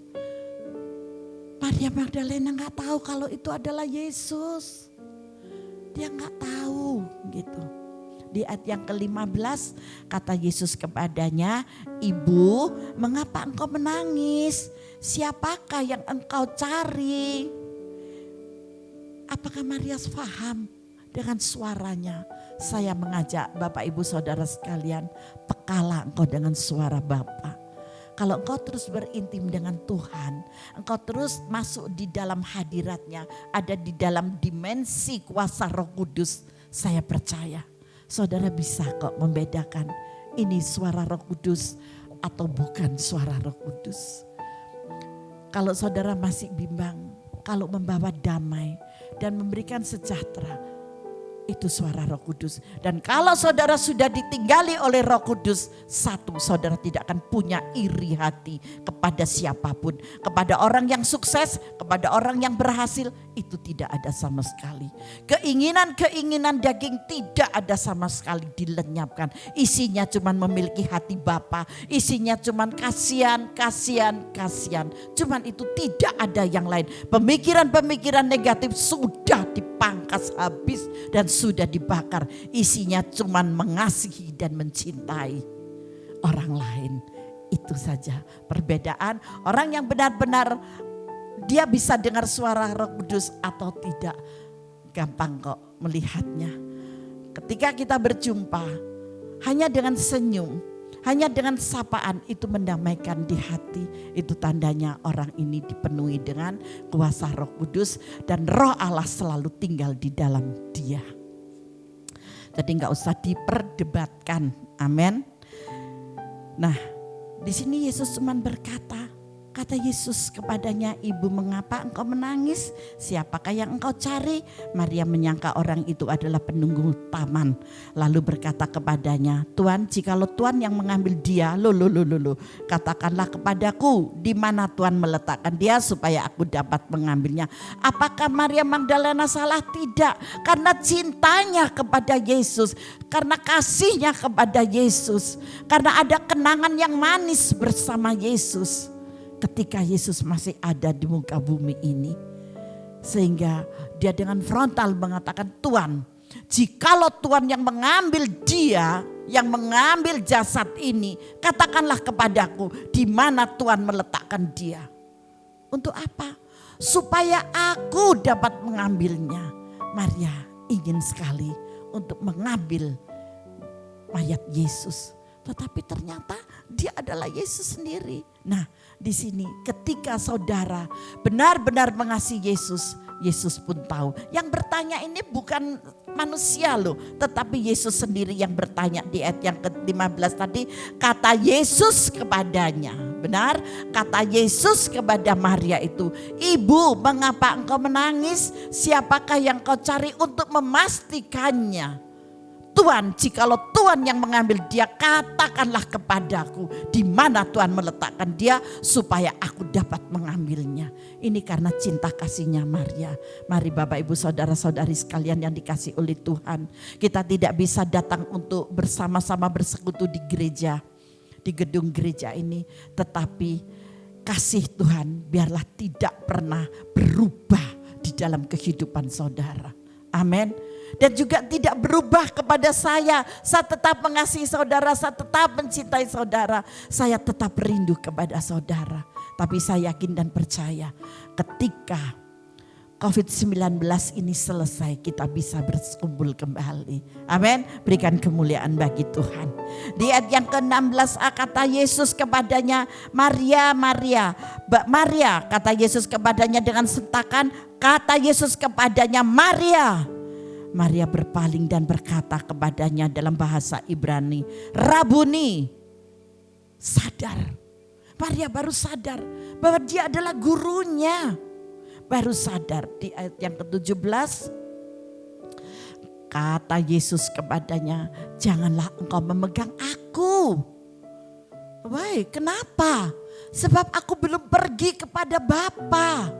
Maria Magdalena nggak tahu kalau itu adalah Yesus. Dia nggak tahu gitu. Di ayat yang ke-15 kata Yesus kepadanya, "Ibu, mengapa engkau menangis? Siapakah yang engkau cari?" Apakah Maria paham dengan suaranya? Saya mengajak Bapak Ibu Saudara sekalian, pekalah engkau dengan suara Bapa. Kalau engkau terus berintim dengan Tuhan, engkau terus masuk di dalam hadiratnya, ada di dalam dimensi kuasa Roh Kudus, saya percaya saudara bisa kok membedakan ini suara Roh Kudus atau bukan suara Roh Kudus. Kalau saudara masih bimbang, kalau membawa damai dan memberikan sejahtera, itu suara Roh Kudus. Dan kalau saudara sudah ditinggali oleh Roh Kudus, satu, saudara tidak akan punya iri hati kepada siapapun. Kepada orang yang sukses, kepada orang yang berhasil, itu tidak ada sama sekali. Keinginan-keinginan daging tidak ada sama sekali dilenyapkan. Isinya cuma memiliki hati Bapa, isinya cuma kasihan. Cuman itu, tidak ada yang lain. Pemikiran-pemikiran negatif sudah dipangkas habis dan sudah dibakar. Isinya cuman mengasihi dan mencintai orang lain. Itu saja perbedaan orang yang benar-benar dia bisa dengar suara Roh Kudus atau tidak. Gampang kok melihatnya. Ketika kita berjumpa, hanya dengan senyum, hanya dengan sapaan itu mendamaikan di hati. Itu tandanya orang ini dipenuhi dengan kuasa Roh Kudus dan Roh Allah selalu tinggal di dalam dia. Jadi nggak usah diperdebatkan, amin. Nah, di sini Yesus cuma berkata, Kata Yesus kepadanya, "Ibu, mengapa engkau menangis? Siapakah yang engkau cari?" Maria menyangka orang itu adalah penunggu taman. Lalu berkata kepadanya, "Tuan, jikalau Tuan yang mengambil dia, katakanlah kepadaku di mana Tuan meletakkan dia supaya aku dapat mengambilnya." Apakah Maria Magdalena salah? Tidak, karena cintanya kepada Yesus, karena kasihnya kepada Yesus, karena ada kenangan yang manis bersama Yesus ketika Yesus masih ada di muka bumi ini. Sehingga dia dengan frontal mengatakan, "Tuan, jikalau Tuan yang mengambil dia, yang mengambil jasad ini, katakanlah kepadaku di mana Tuan meletakkan dia." Untuk apa? Supaya aku dapat mengambilnya. Maria ingin sekali untuk mengambil mayat Yesus. Tetapi ternyata dia adalah Yesus sendiri. Nah, di sini ketika saudara benar-benar mengasihi Yesus, Yesus pun tahu. Yang bertanya ini bukan manusia loh, tetapi Yesus sendiri yang bertanya di ayat yang ke-15 tadi. Kata Yesus kepadanya, benar, kata Yesus kepada Maria itu, "Ibu, mengapa engkau menangis? Siapakah yang kau cari?" Untuk memastikannya, "Tuan, jikalau Tuan yang mengambil dia, katakanlah kepadaku di mana Tuan meletakkan dia supaya aku dapat mengambilnya." Ini karena cinta kasihnya Maria. Mari Bapak Ibu saudara-saudari sekalian yang dikasih oleh Tuhan, kita tidak bisa datang untuk bersama-sama bersekutu di gereja, di gedung gereja ini, tetapi kasih Tuhan biarlah tidak pernah berubah di dalam kehidupan saudara. Amin. Dan juga tidak berubah kepada saya. Saya tetap mengasihi saudara, saya tetap mencintai saudara, saya tetap rindu kepada saudara. Tapi saya yakin dan percaya ketika COVID-19 ini selesai, kita bisa berkumpul kembali. Amin. Berikan kemuliaan bagi Tuhan. Di ayat yang ke-16 kata Yesus kepadanya, "Maria, Maria." "Maria," kata Yesus kepadanya dengan sentakan. Kata Yesus kepadanya, "Maria." Maria berpaling dan berkata kepadanya dalam bahasa Ibrani, "Rabuni." Sadar. Maria baru sadar bahwa dia adalah gurunya. Baru sadar di ayat yang ke-17. Kata Yesus kepadanya, "Janganlah engkau memegang aku." Wah, kenapa? Sebab aku belum pergi kepada Bapa.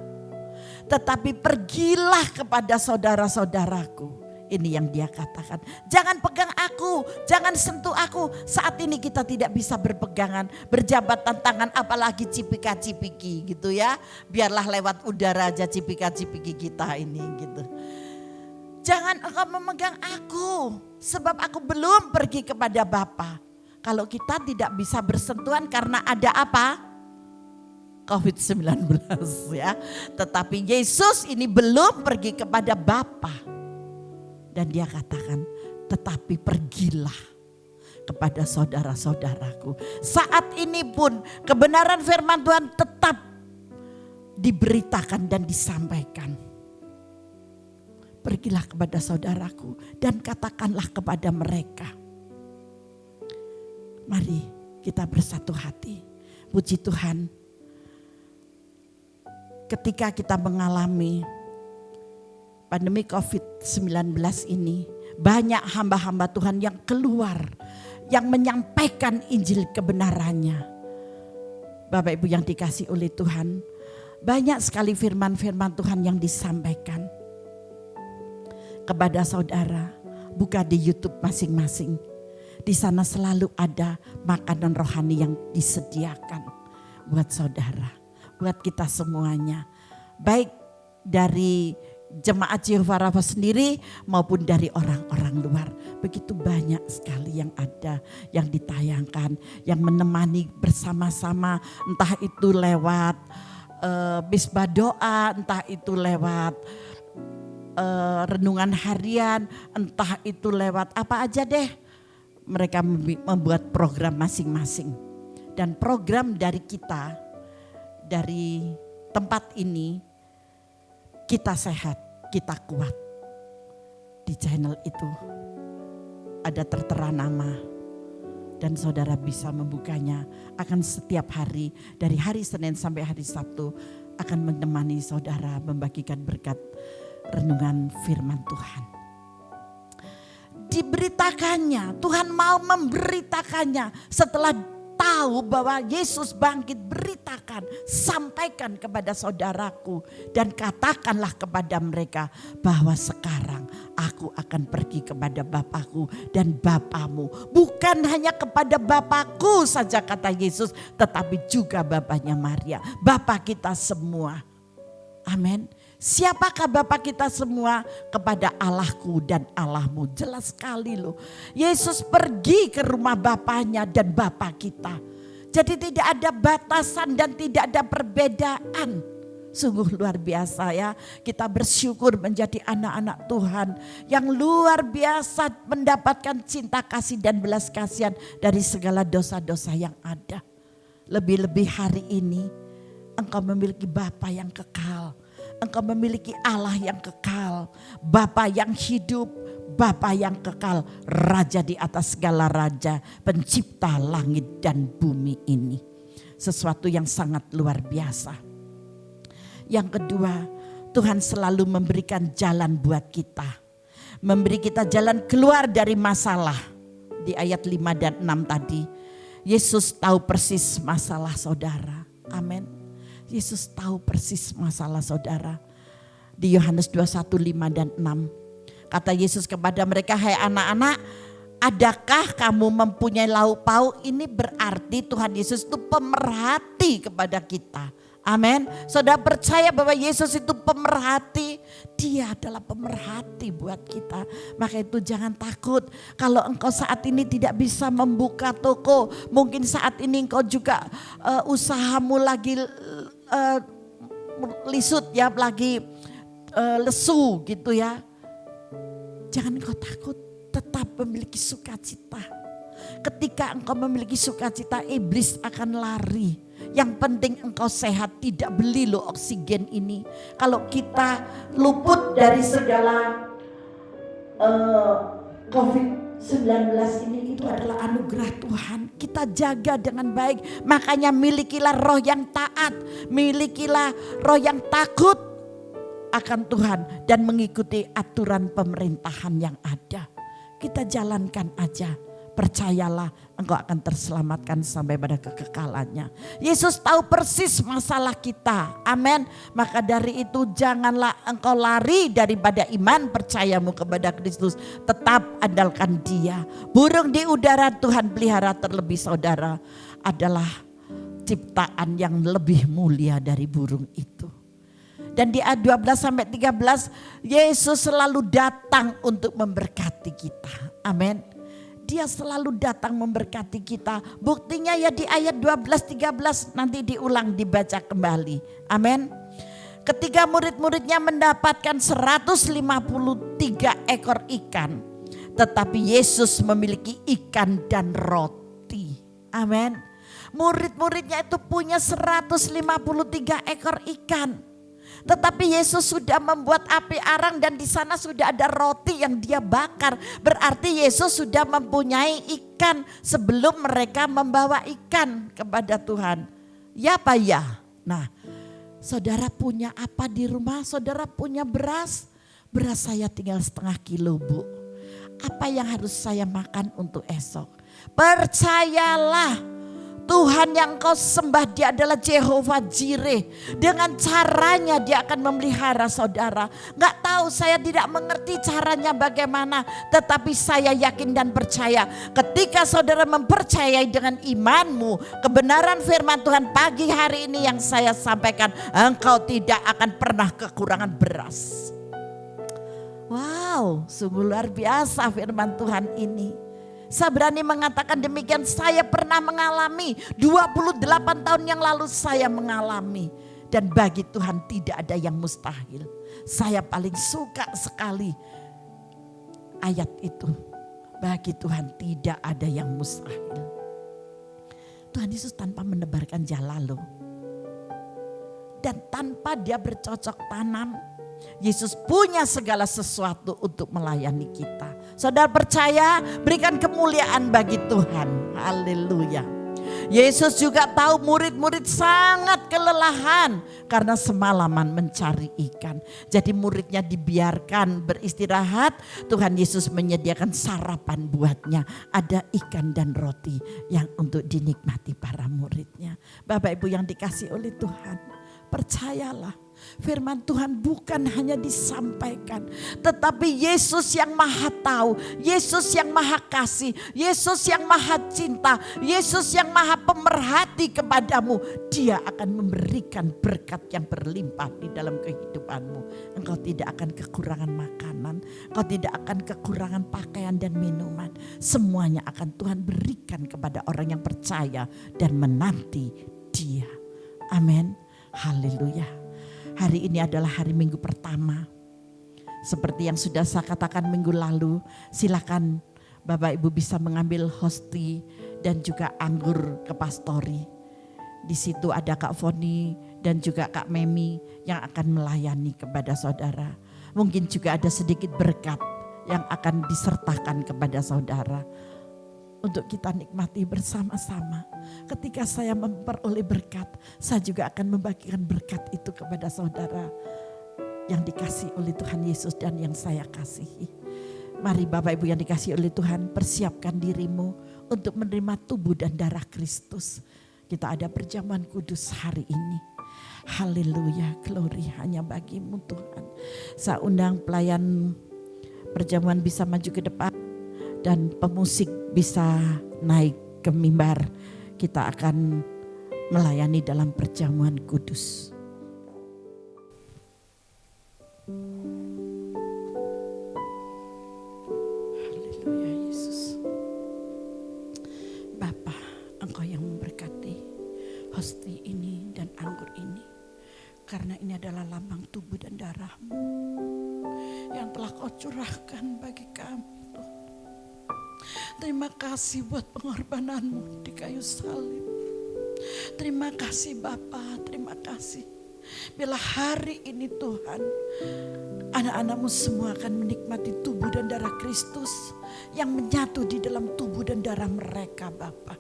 Tetapi pergilah kepada saudara-saudaraku. Ini yang dia katakan. Jangan pegang aku, jangan sentuh aku. Saat ini kita tidak bisa berpegangan, berjabatan tangan, apalagi cipika-cipiki gitu ya. Biarlah lewat udara aja cipika-cipiki kita ini gitu. Jangan engkau memegang aku, sebab aku belum pergi kepada Bapa. Kalau kita tidak bisa bersentuhan karena ada apa? COVID-19 ya. Tetapi Yesus ini belum pergi kepada Bapa. Dan dia katakan, "Tetapi pergilah kepada saudara-saudaraku." Saat ini pun kebenaran firman Tuhan tetap diberitakan dan disampaikan. Pergilah kepada saudaraku dan katakanlah kepada mereka. Mari kita bersatu hati. Puji Tuhan. Ketika kita mengalami pandemi COVID-19 ini, banyak hamba-hamba Tuhan yang keluar, yang menyampaikan Injil kebenarannya. Bapak Ibu yang dikasih oleh Tuhan, banyak sekali firman-firman Tuhan yang disampaikan kepada saudara. Buka di YouTube masing-masing. Di sana selalu ada makanan rohani yang disediakan buat saudara, buat kita semuanya. Baik dari jemaat Jehovah Rafa sendiri maupun dari orang-orang luar. Begitu banyak sekali yang ada, yang ditayangkan, yang menemani bersama-sama. Entah itu lewat misbah doa, entah itu lewat renungan harian, entah itu lewat apa aja deh. Mereka membuat program masing-masing. Dan program dari kita, dari tempat ini, kita sehat, kita kuat. Di channel itu ada tertera nama dan saudara bisa membukanya akan setiap hari dari hari Senin sampai hari Sabtu akan menemani saudara membagikan berkat renungan firman Tuhan. Diberitakannya, Tuhan mau memberitakannya setelah tahu bahwa Yesus bangkit, beritakan, sampaikan kepada saudaraku dan katakanlah kepada mereka bahwa sekarang aku akan pergi kepada Bapakku dan Bapamu. Bukan hanya kepada Bapakku saja kata Yesus, tetapi juga Bapaknya Maria, Bapak kita semua. Amin. Siapakah Bapak kita semua? Kepada Allahku dan Allahmu. Jelas sekali loh. Yesus pergi ke rumah Bapaknya dan Bapak kita. Jadi tidak ada batasan dan tidak ada perbedaan. Sungguh luar biasa ya. Kita bersyukur menjadi anak-anak Tuhan yang luar biasa mendapatkan cinta kasih dan belas kasihan dari segala dosa-dosa yang ada. Lebih-lebih hari ini engkau memiliki Bapa yang kekal. Engkau memiliki Allah yang kekal, Bapa yang hidup, Bapa yang kekal, Raja di atas segala raja, pencipta langit dan bumi ini. Sesuatu yang sangat luar biasa. Yang kedua, Tuhan selalu memberikan jalan buat kita. Memberi kita jalan keluar dari masalah. Di ayat 5 dan 6 tadi, Yesus tahu persis masalah saudara. Amin. Yesus tahu persis masalah saudara. Di Yohanes 21, 5 dan 6. Kata Yesus kepada mereka, hai anak-anak, adakah kamu mempunyai lauk pauk? Ini berarti Tuhan Yesus itu pemerhati kepada kita. Amin. Saudara percaya bahwa Yesus itu pemerhati. Dia adalah pemerhati buat kita. Maka itu jangan takut. Kalau engkau saat ini tidak bisa membuka toko. Mungkin saat ini engkau juga usahamu lagi lisut ya, lagi lesu gitu ya. Jangan engkau takut, tetap memiliki sukacita. Ketika engkau memiliki sukacita, iblis akan lari. Yang penting engkau sehat, tidak beli lo oksigen ini. Kalau kita luput dari segala COVID-19 ini, itu adalah anugerah Tuhan. Kita jaga dengan baik. Makanya milikilah roh yang taat, milikilah roh yang takut akan Tuhan dan mengikuti aturan pemerintahan yang ada. Kita jalankan aja. Percayalah engkau akan terselamatkan sampai pada kekekalannya. Yesus tahu persis masalah kita. Amin. Maka dari itu janganlah engkau lari daripada iman percayamu kepada Kristus. Tetap andalkan Dia. Burung di udara Tuhan pelihara, terlebih saudara adalah ciptaan yang lebih mulia dari burung itu. Dan di ayat 12 sampai 13 Yesus selalu datang untuk memberkati kita. Amin. Dia selalu datang memberkati kita. Buktinya ya di ayat 12-13 nanti diulang dibaca kembali. Amin. Ketika murid-muridnya mendapatkan 153 ekor ikan. Tetapi Yesus memiliki ikan dan roti. Amin. Murid-muridnya itu punya 153 ekor ikan. Tetapi Yesus sudah membuat api arang dan di sana sudah ada roti yang dia bakar. Berarti Yesus sudah mempunyai ikan sebelum mereka membawa ikan kepada Tuhan. Ya Pak ya? Nah, saudara punya apa di rumah? Saudara punya beras? Beras saya tinggal 0,5 kilo Bu. Apa yang harus saya makan untuk esok? Percayalah. Tuhan yang kau sembah dia adalah Jehovah Jireh. Dengan caranya dia akan memelihara saudara. Gak tahu, saya tidak mengerti caranya bagaimana. Tetapi saya yakin dan percaya. Ketika saudara mempercayai dengan imanmu kebenaran firman Tuhan pagi hari ini yang saya sampaikan. Engkau tidak akan pernah kekurangan beras. Wow, sungguh luar biasa firman Tuhan ini. Saya berani mengatakan demikian, saya pernah mengalami 28 tahun yang lalu saya mengalami. Dan bagi Tuhan tidak ada yang mustahil. Saya paling suka sekali ayat itu. Bagi Tuhan tidak ada yang mustahil. Tuhan Yesus tanpa menebarkan jala loh. Dan tanpa dia bercocok tanam, Yesus punya segala sesuatu untuk melayani kita. Saudara percaya, berikan kemuliaan bagi Tuhan. Haleluya. Yesus juga tahu murid-murid sangat kelelahan karena semalaman mencari ikan. Jadi muridnya dibiarkan beristirahat. Tuhan Yesus menyediakan sarapan buatnya. Ada ikan dan roti yang untuk dinikmati para muridnya. Bapak Ibu yang dikasih oleh Tuhan, percayalah. Firman Tuhan bukan hanya disampaikan, tetapi Yesus yang maha tahu, Yesus yang maha kasih, Yesus yang maha cinta, Yesus yang maha pemerhati kepadamu. Dia akan memberikan berkat yang berlimpah di dalam kehidupanmu. Engkau tidak akan kekurangan makanan, engkau tidak akan kekurangan pakaian dan minuman. Semuanya akan Tuhan berikan kepada orang yang percaya dan menanti Dia. Amin. Haleluya. Hari ini adalah hari Minggu pertama. Seperti yang sudah saya katakan minggu lalu, silakan Bapak Ibu bisa mengambil hosti dan juga anggur ke pastori. Di situ ada Kak Foni dan juga Kak Memi yang akan melayani kepada saudara. Mungkin juga ada sedikit berkat yang akan disertakan kepada saudara. Untuk kita nikmati bersama-sama. Ketika saya memperoleh berkat, saya juga akan membagikan berkat itu kepada saudara yang dikasih oleh Tuhan Yesus dan yang saya kasihi. Mari Bapak Ibu yang dikasih oleh Tuhan, persiapkan dirimu untuk menerima tubuh dan darah Kristus. Kita ada perjamuan kudus hari ini. Haleluya, glory hanya bagimu Tuhan. Saya undang pelayan perjamuan bisa maju ke depan. Dan pemusik bisa naik ke mimbar. Kita akan melayani dalam perjamuan kudus. Haleluya Yesus. Bapa, Engkau yang memberkati hosti ini dan anggur ini. Karena ini adalah lambang tubuh dan darah-Mu yang telah Kau curahkan bagi kami. Terima kasih buat pengorbananmu di kayu salib. Terima kasih Bapa, terima kasih. Bila hari ini Tuhan, anak-anak-Mu semua akan menikmati tubuh dan darah Kristus yang menyatu di dalam tubuh dan darah mereka Bapa.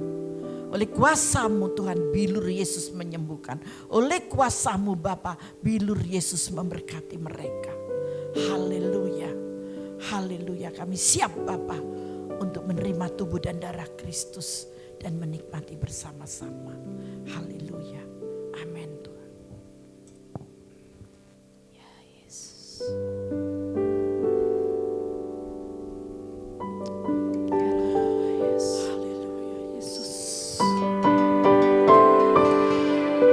Oleh kuasa-Mu Tuhan, bilur Yesus menyembuhkan. Oleh kuasa-Mu Bapa, bilur Yesus memberkati mereka. Haleluya, haleluya, kami siap Bapa untuk menerima tubuh dan darah Kristus dan menikmati bersama-sama. Haleluya. Amin Tuhan. Ya Yesus. Haleluya Yesus.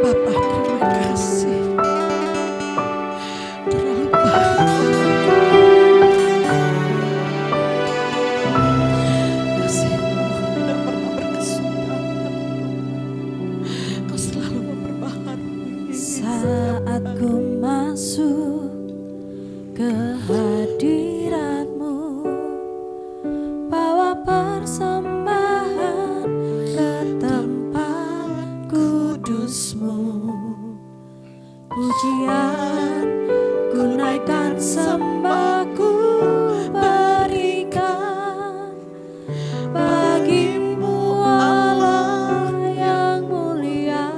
Bapa terima kasih. Terlalu baik. Saat ku masuk ke hadirat-Mu, bawa persembahan ke tempat kudus-Mu. Pujian ku naikkan, sembahku berikan bagi-Mu Allah yang mulia.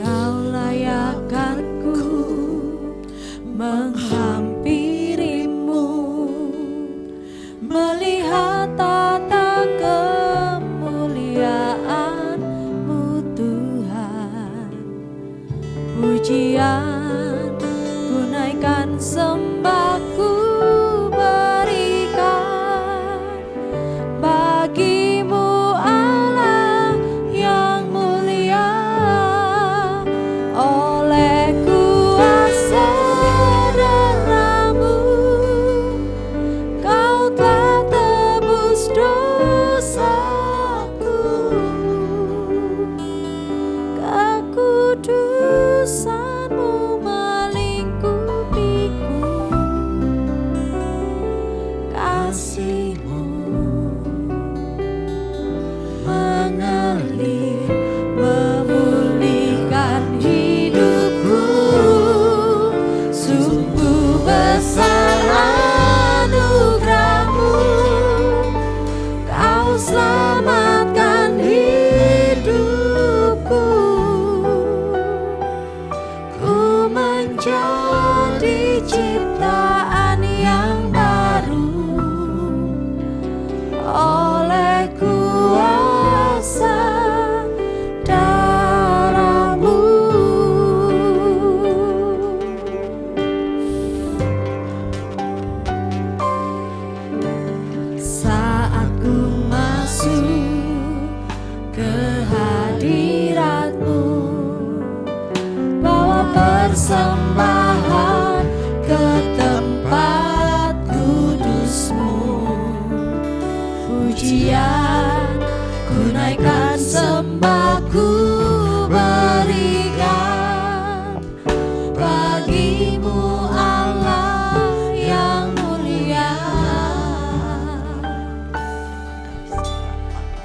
Kau layakkanku menghampiri-Mu, melihat tata kemuliaan-Mu Tuhan. Pujian ku naikkan, sembahku berikan bagi-Mu Allah yang mulia. Oleh kuasa darah-Mu, Kau telah tebus dosaku. Kekudusan-Mu melingkupiku. persembahan ke tempat kudus-Mu. Pujian ku naikkan, sembah ku berikan bagimu Allah yang mulia.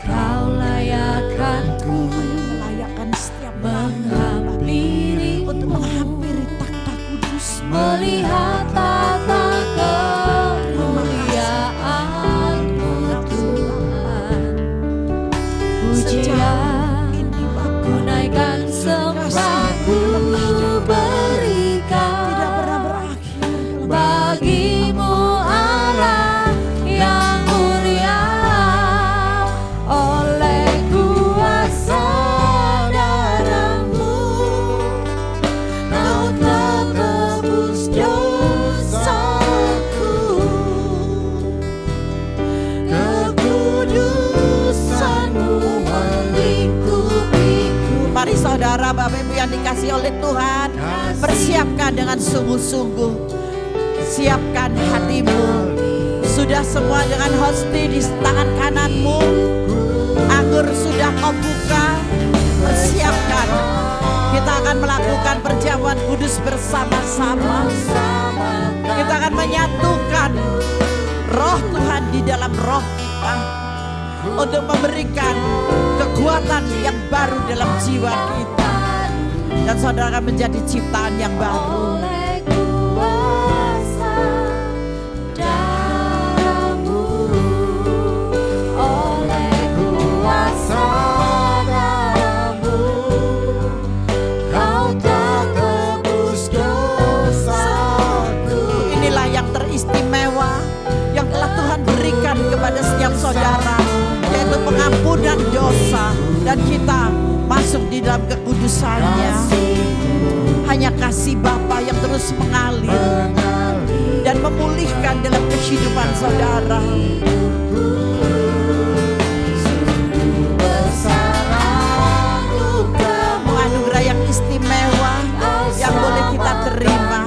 Kau layakkanku, Melayakkan setiap menghampiri, untuk menghampiri takhta kudus, melihat tata kemuliaan-Mu Tuhan. Pujian ku naikkan, sembah ku berikan tidak pernah berakhir. bagimu Allah yang mulia. Oleh kuasa darah-Mu Kau telah tebus dosaku. Kekudusan-Mu melingkupiku. Mari saudara, Bapak Ibu yang dikasih oleh Tuhan, persiapkan dengan sungguh-sungguh. Siapkan hatimu. Sudah semua dengan hosti di tangan kananmu. Anggur sudah kau buka. Persiapkan. Kita akan melakukan perjamuan kudus bersama-sama. Kita akan menyatukan roh Tuhan di dalam roh kita, untuk memberikan kekuatan yang baru dalam jiwa kita. Dan saudara akan menjadi ciptaan yang baru. Oleh kuasa darah-Mu, oleh kuasa darah-Mu, Kau telah tebus dosaku. Inilah yang teristimewa yang telah Tuhan berikan kepada setiap saudara, yaitu pengampunan dosa, dan kita masuk di dalam kekudusannya. Hanya kasih Bapa yang terus mengalir dan memulihkan dalam kehidupan saudara. Anugerah yang istimewa yang boleh kita terima.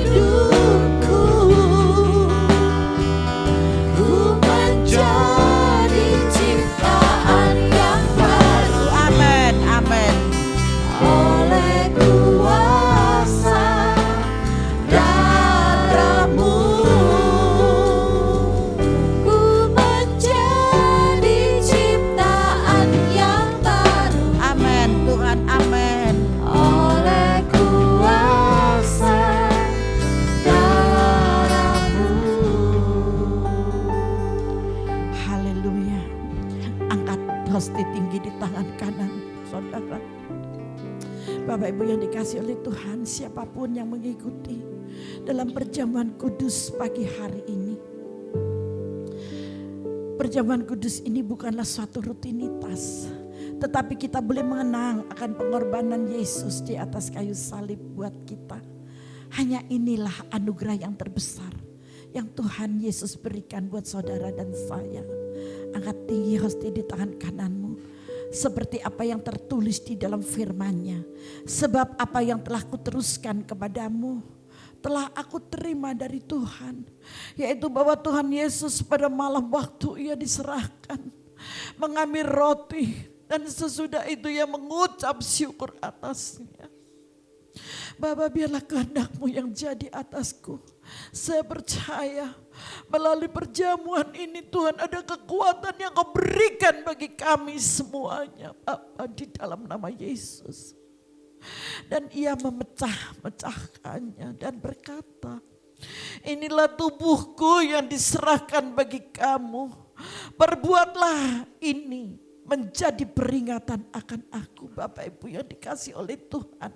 Hidupku, ku menjadi ciptaan yang baru. Amin, amin. Oleh kuasa darah-Mu, ku menjadi ciptaan yang baru. Amin, Tuhan, amin. Oleh kuasa darah-Mu. Haleluya. Angkat hosti tinggi di tangan kanan saudara. Bapak Ibu yang dikasih oleh Tuhan, siapapun yang mengikuti dalam perjamuan kudus pagi hari ini. Perjamuan kudus ini bukanlah suatu rutinitas, tetapi kita boleh mengenang akan pengorbanan Yesus di atas kayu salib buat kita. Hanya inilah anugerah yang terbesar yang Tuhan Yesus berikan buat saudara dan saya. Angkat tinggi hosti di tangan kananmu. Seperti apa yang tertulis di dalam firman-Nya. Sebab apa yang telah kuteruskan kepadamu telah aku terima dari Tuhan. Yaitu bahwa Tuhan Yesus pada malam waktu Ia diserahkan, mengambil roti, dan sesudah itu Ia mengucap syukur atasnya. Bapa, biarlah kehendak-Mu yang jadi atasku. Saya percaya melalui perjamuan ini Tuhan ada kekuatan yang Kau berikan bagi kami semuanya, Bapa, di dalam nama Yesus. Dan Ia memecah-mecahkannya dan berkata, inilah tubuhku yang diserahkan bagi kamu. Perbuatlah ini menjadi peringatan akan aku. Bapak Ibu yang dikasih oleh Tuhan,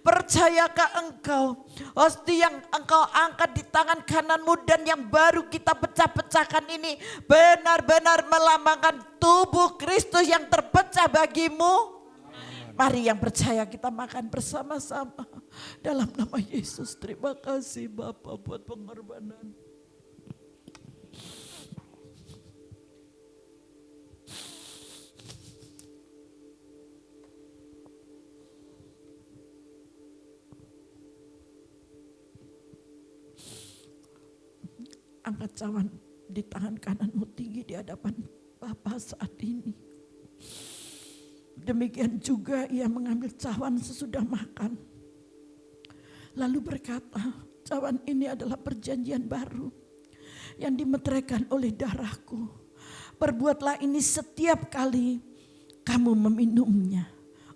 percayakah engkau hosti yang engkau angkat di tangan kananmu dan yang baru kita pecah-pecahkan ini benar-benar melambangkan tubuh Kristus yang terpecah bagimu? Mari yang percaya kita makan bersama-sama dalam nama Yesus. Terima kasih Bapa buat pengorbanan. Angkat cawan di tangan kananmu tinggi di hadapan Bapa saat ini. Demikian juga ia mengambil cawan sesudah makan. Lalu berkata, cawan ini adalah perjanjian baru yang dimeteraikan oleh darahku. Perbuatlah ini setiap kali kamu meminumnya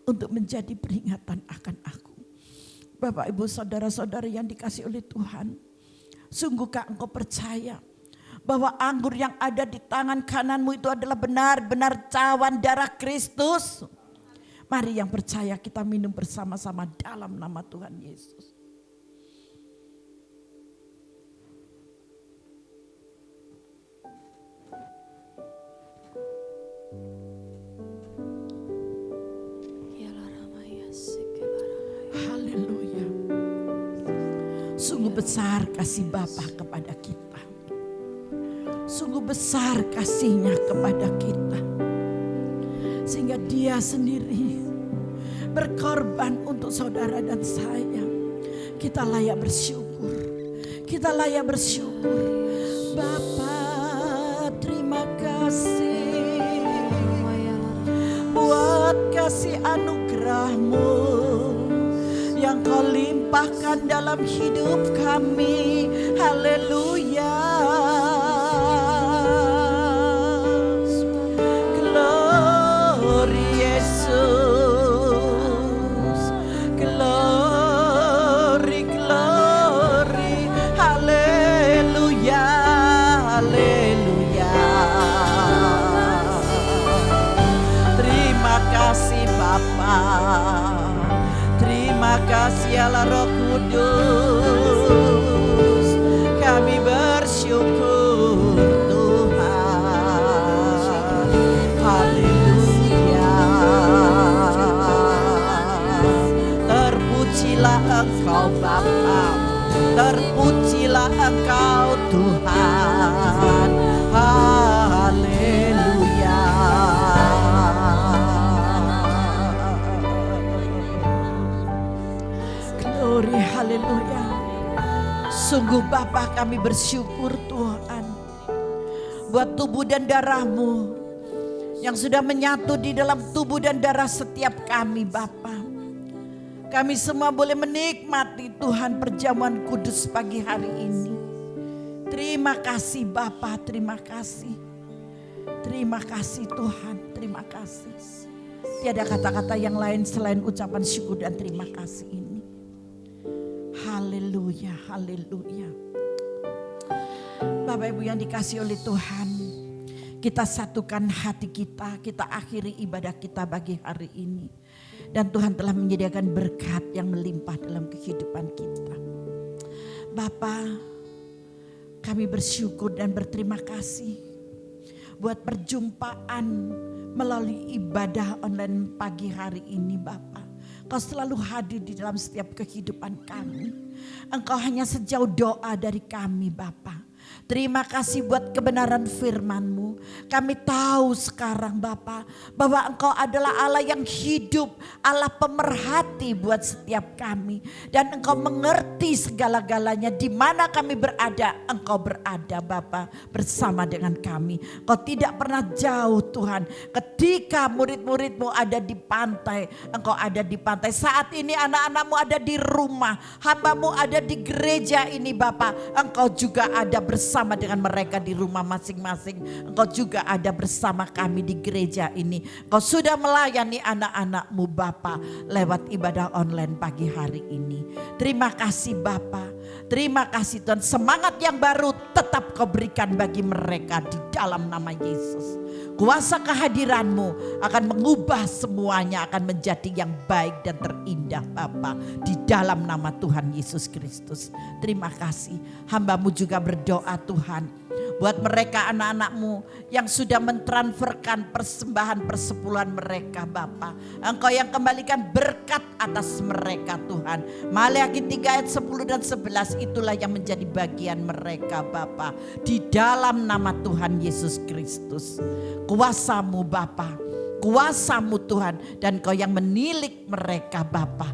untuk menjadi peringatan akan aku. Bapak, Ibu, saudara-saudari yang dikasihi oleh Tuhan, sungguhkah engkau percaya bahwa anggur yang ada di tangan kananmu itu adalah benar-benar cawan darah Kristus? Mari yang percaya kita minum bersama-sama dalam nama Tuhan Yesus. Haleluya. Sungguh besar kasih Bapa kepada kita. Sungguh besar kasihnya kepada kita. Sehingga dia sendiri berkorban untuk saudara dan saya. Kita layak bersyukur. Kita layak bersyukur. Bapa, terima kasih buat kasih anugerah-Mu yang Kau limpahkan dalam hidup kami. Haleluya. Glory Yesus. Glory, glory. Haleluya. Haleluya. Terima kasih Bapa. Terima kasih Allah Roh Kudus. Kami bersyukur Tuhan. Haleluya. Terpujilah Engkau Bapa. Terpujilah Engkau Tuhan. Haleluya. Glory, haleluya. Sungguh Bapa, kami bersyukur Tuhan buat tubuh dan darah-Mu yang sudah menyatu di dalam tubuh dan darah setiap kami Bapa. Kami semua boleh menikmati Tuhan perjamuan kudus pagi hari ini. Terima kasih Bapa, terima kasih. Terima kasih Tuhan, terima kasih. Tiada kata-kata yang lain selain ucapan syukur dan terima kasih ini. Haleluya, haleluya. Bapak Ibu yang dikasihi oleh Tuhan, kita satukan hati kita, kita akhiri ibadah kita bagi hari ini. Dan Tuhan telah menyediakan berkat yang melimpah dalam kehidupan kita. Bapa, kami bersyukur dan berterima kasih buat perjumpaan melalui ibadah online pagi hari ini Bapa. Kau selalu hadir di dalam setiap kehidupan kami. Engkau hanya sejauh doa dari kami Bapa. Terima kasih buat kebenaran firman-Mu. Kami tahu sekarang Bapa bahwa Engkau adalah Allah yang hidup, Allah pemerhati buat setiap kami. Dan Engkau mengerti segala-galanya, di mana kami berada, Engkau berada Bapa bersama dengan kami. Engkau tidak pernah jauh Tuhan. Ketika murid-murid-Mu ada di pantai, Engkau ada di pantai. Saat ini anak-anak-Mu ada di rumah, hamba-Mu ada di gereja ini Bapa. Engkau juga ada bersama dengan mereka di rumah masing-masing. Engkau juga ada bersama kami di gereja ini. Engkau sudah melayani anak-anak-Mu Bapa lewat ibadah online pagi hari ini. Terima kasih Bapa. Terima kasih Tuhan. Semangat yang baru tetap Kau berikan bagi mereka di dalam nama Yesus. Kuasa kehadiran-Mu akan mengubah semuanya, akan menjadi yang baik dan terindah Bapa di dalam nama Tuhan Yesus Kristus. Terima kasih. Hamba-Mu juga berdoa Tuhan buat mereka anak-anak-Mu yang sudah mentransferkan persembahan persepuluhan mereka Bapa. Engkau yang kembalikan berkat atas mereka Tuhan. Maleakhi 3 ayat 10 dan 11 itulah yang menjadi bagian mereka Bapa. Di dalam nama Tuhan Yesus Kristus. Kuasa-Mu Bapa, kuasa-Mu Tuhan, dan Kau yang menilik mereka Bapa.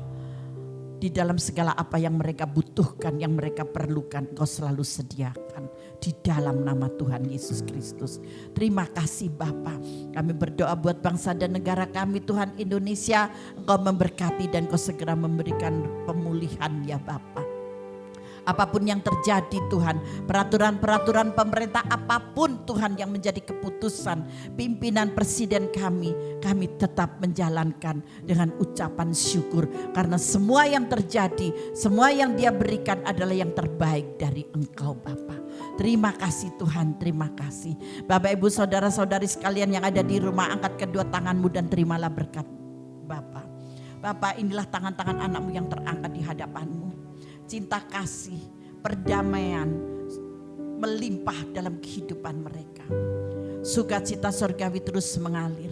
Di dalam segala apa yang mereka butuhkan, yang mereka perlukan, Engkau selalu sediakan. Di dalam nama Tuhan Yesus Kristus. Terima kasih Bapa. Kami berdoa buat bangsa dan negara kami Tuhan Indonesia. Engkau memberkati dan Engkau segera memberikan pemulihan ya Bapa. Apapun yang terjadi Tuhan, peraturan-peraturan pemerintah apapun Tuhan yang menjadi keputusan pimpinan presiden kami tetap menjalankan dengan ucapan syukur. Karena semua yang terjadi, semua yang Dia berikan adalah yang terbaik dari Engkau Bapa. Terima kasih Tuhan, terima kasih. Bapak Ibu saudara-saudari sekalian yang ada di rumah, angkat kedua tanganmu dan terimalah berkat Bapa. Bapa, inilah tangan-tangan anakmu yang terangkat di hadapanmu. Cinta kasih, perdamaian melimpah dalam kehidupan mereka. Sukacita surgawi terus mengalir.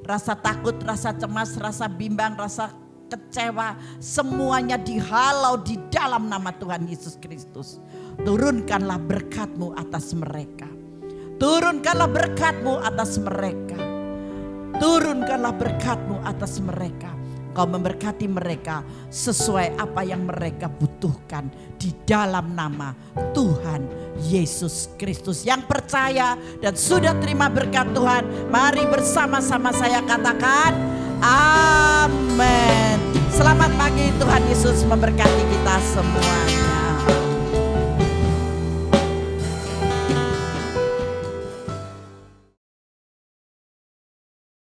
Rasa takut, rasa cemas, rasa bimbang, rasa kecewa, semuanya dihalau di dalam nama Tuhan Yesus Kristus. Turunkanlah berkat-Mu atas mereka. Turunkanlah berkat-Mu atas mereka. Turunkanlah berkat-Mu atas mereka. Kau memberkati mereka sesuai apa yang mereka butuhkan di dalam nama Tuhan Yesus Kristus. Yang percaya dan sudah terima berkat Tuhan, mari bersama-sama saya katakan amin. Selamat pagi, Tuhan Yesus memberkati kita semua.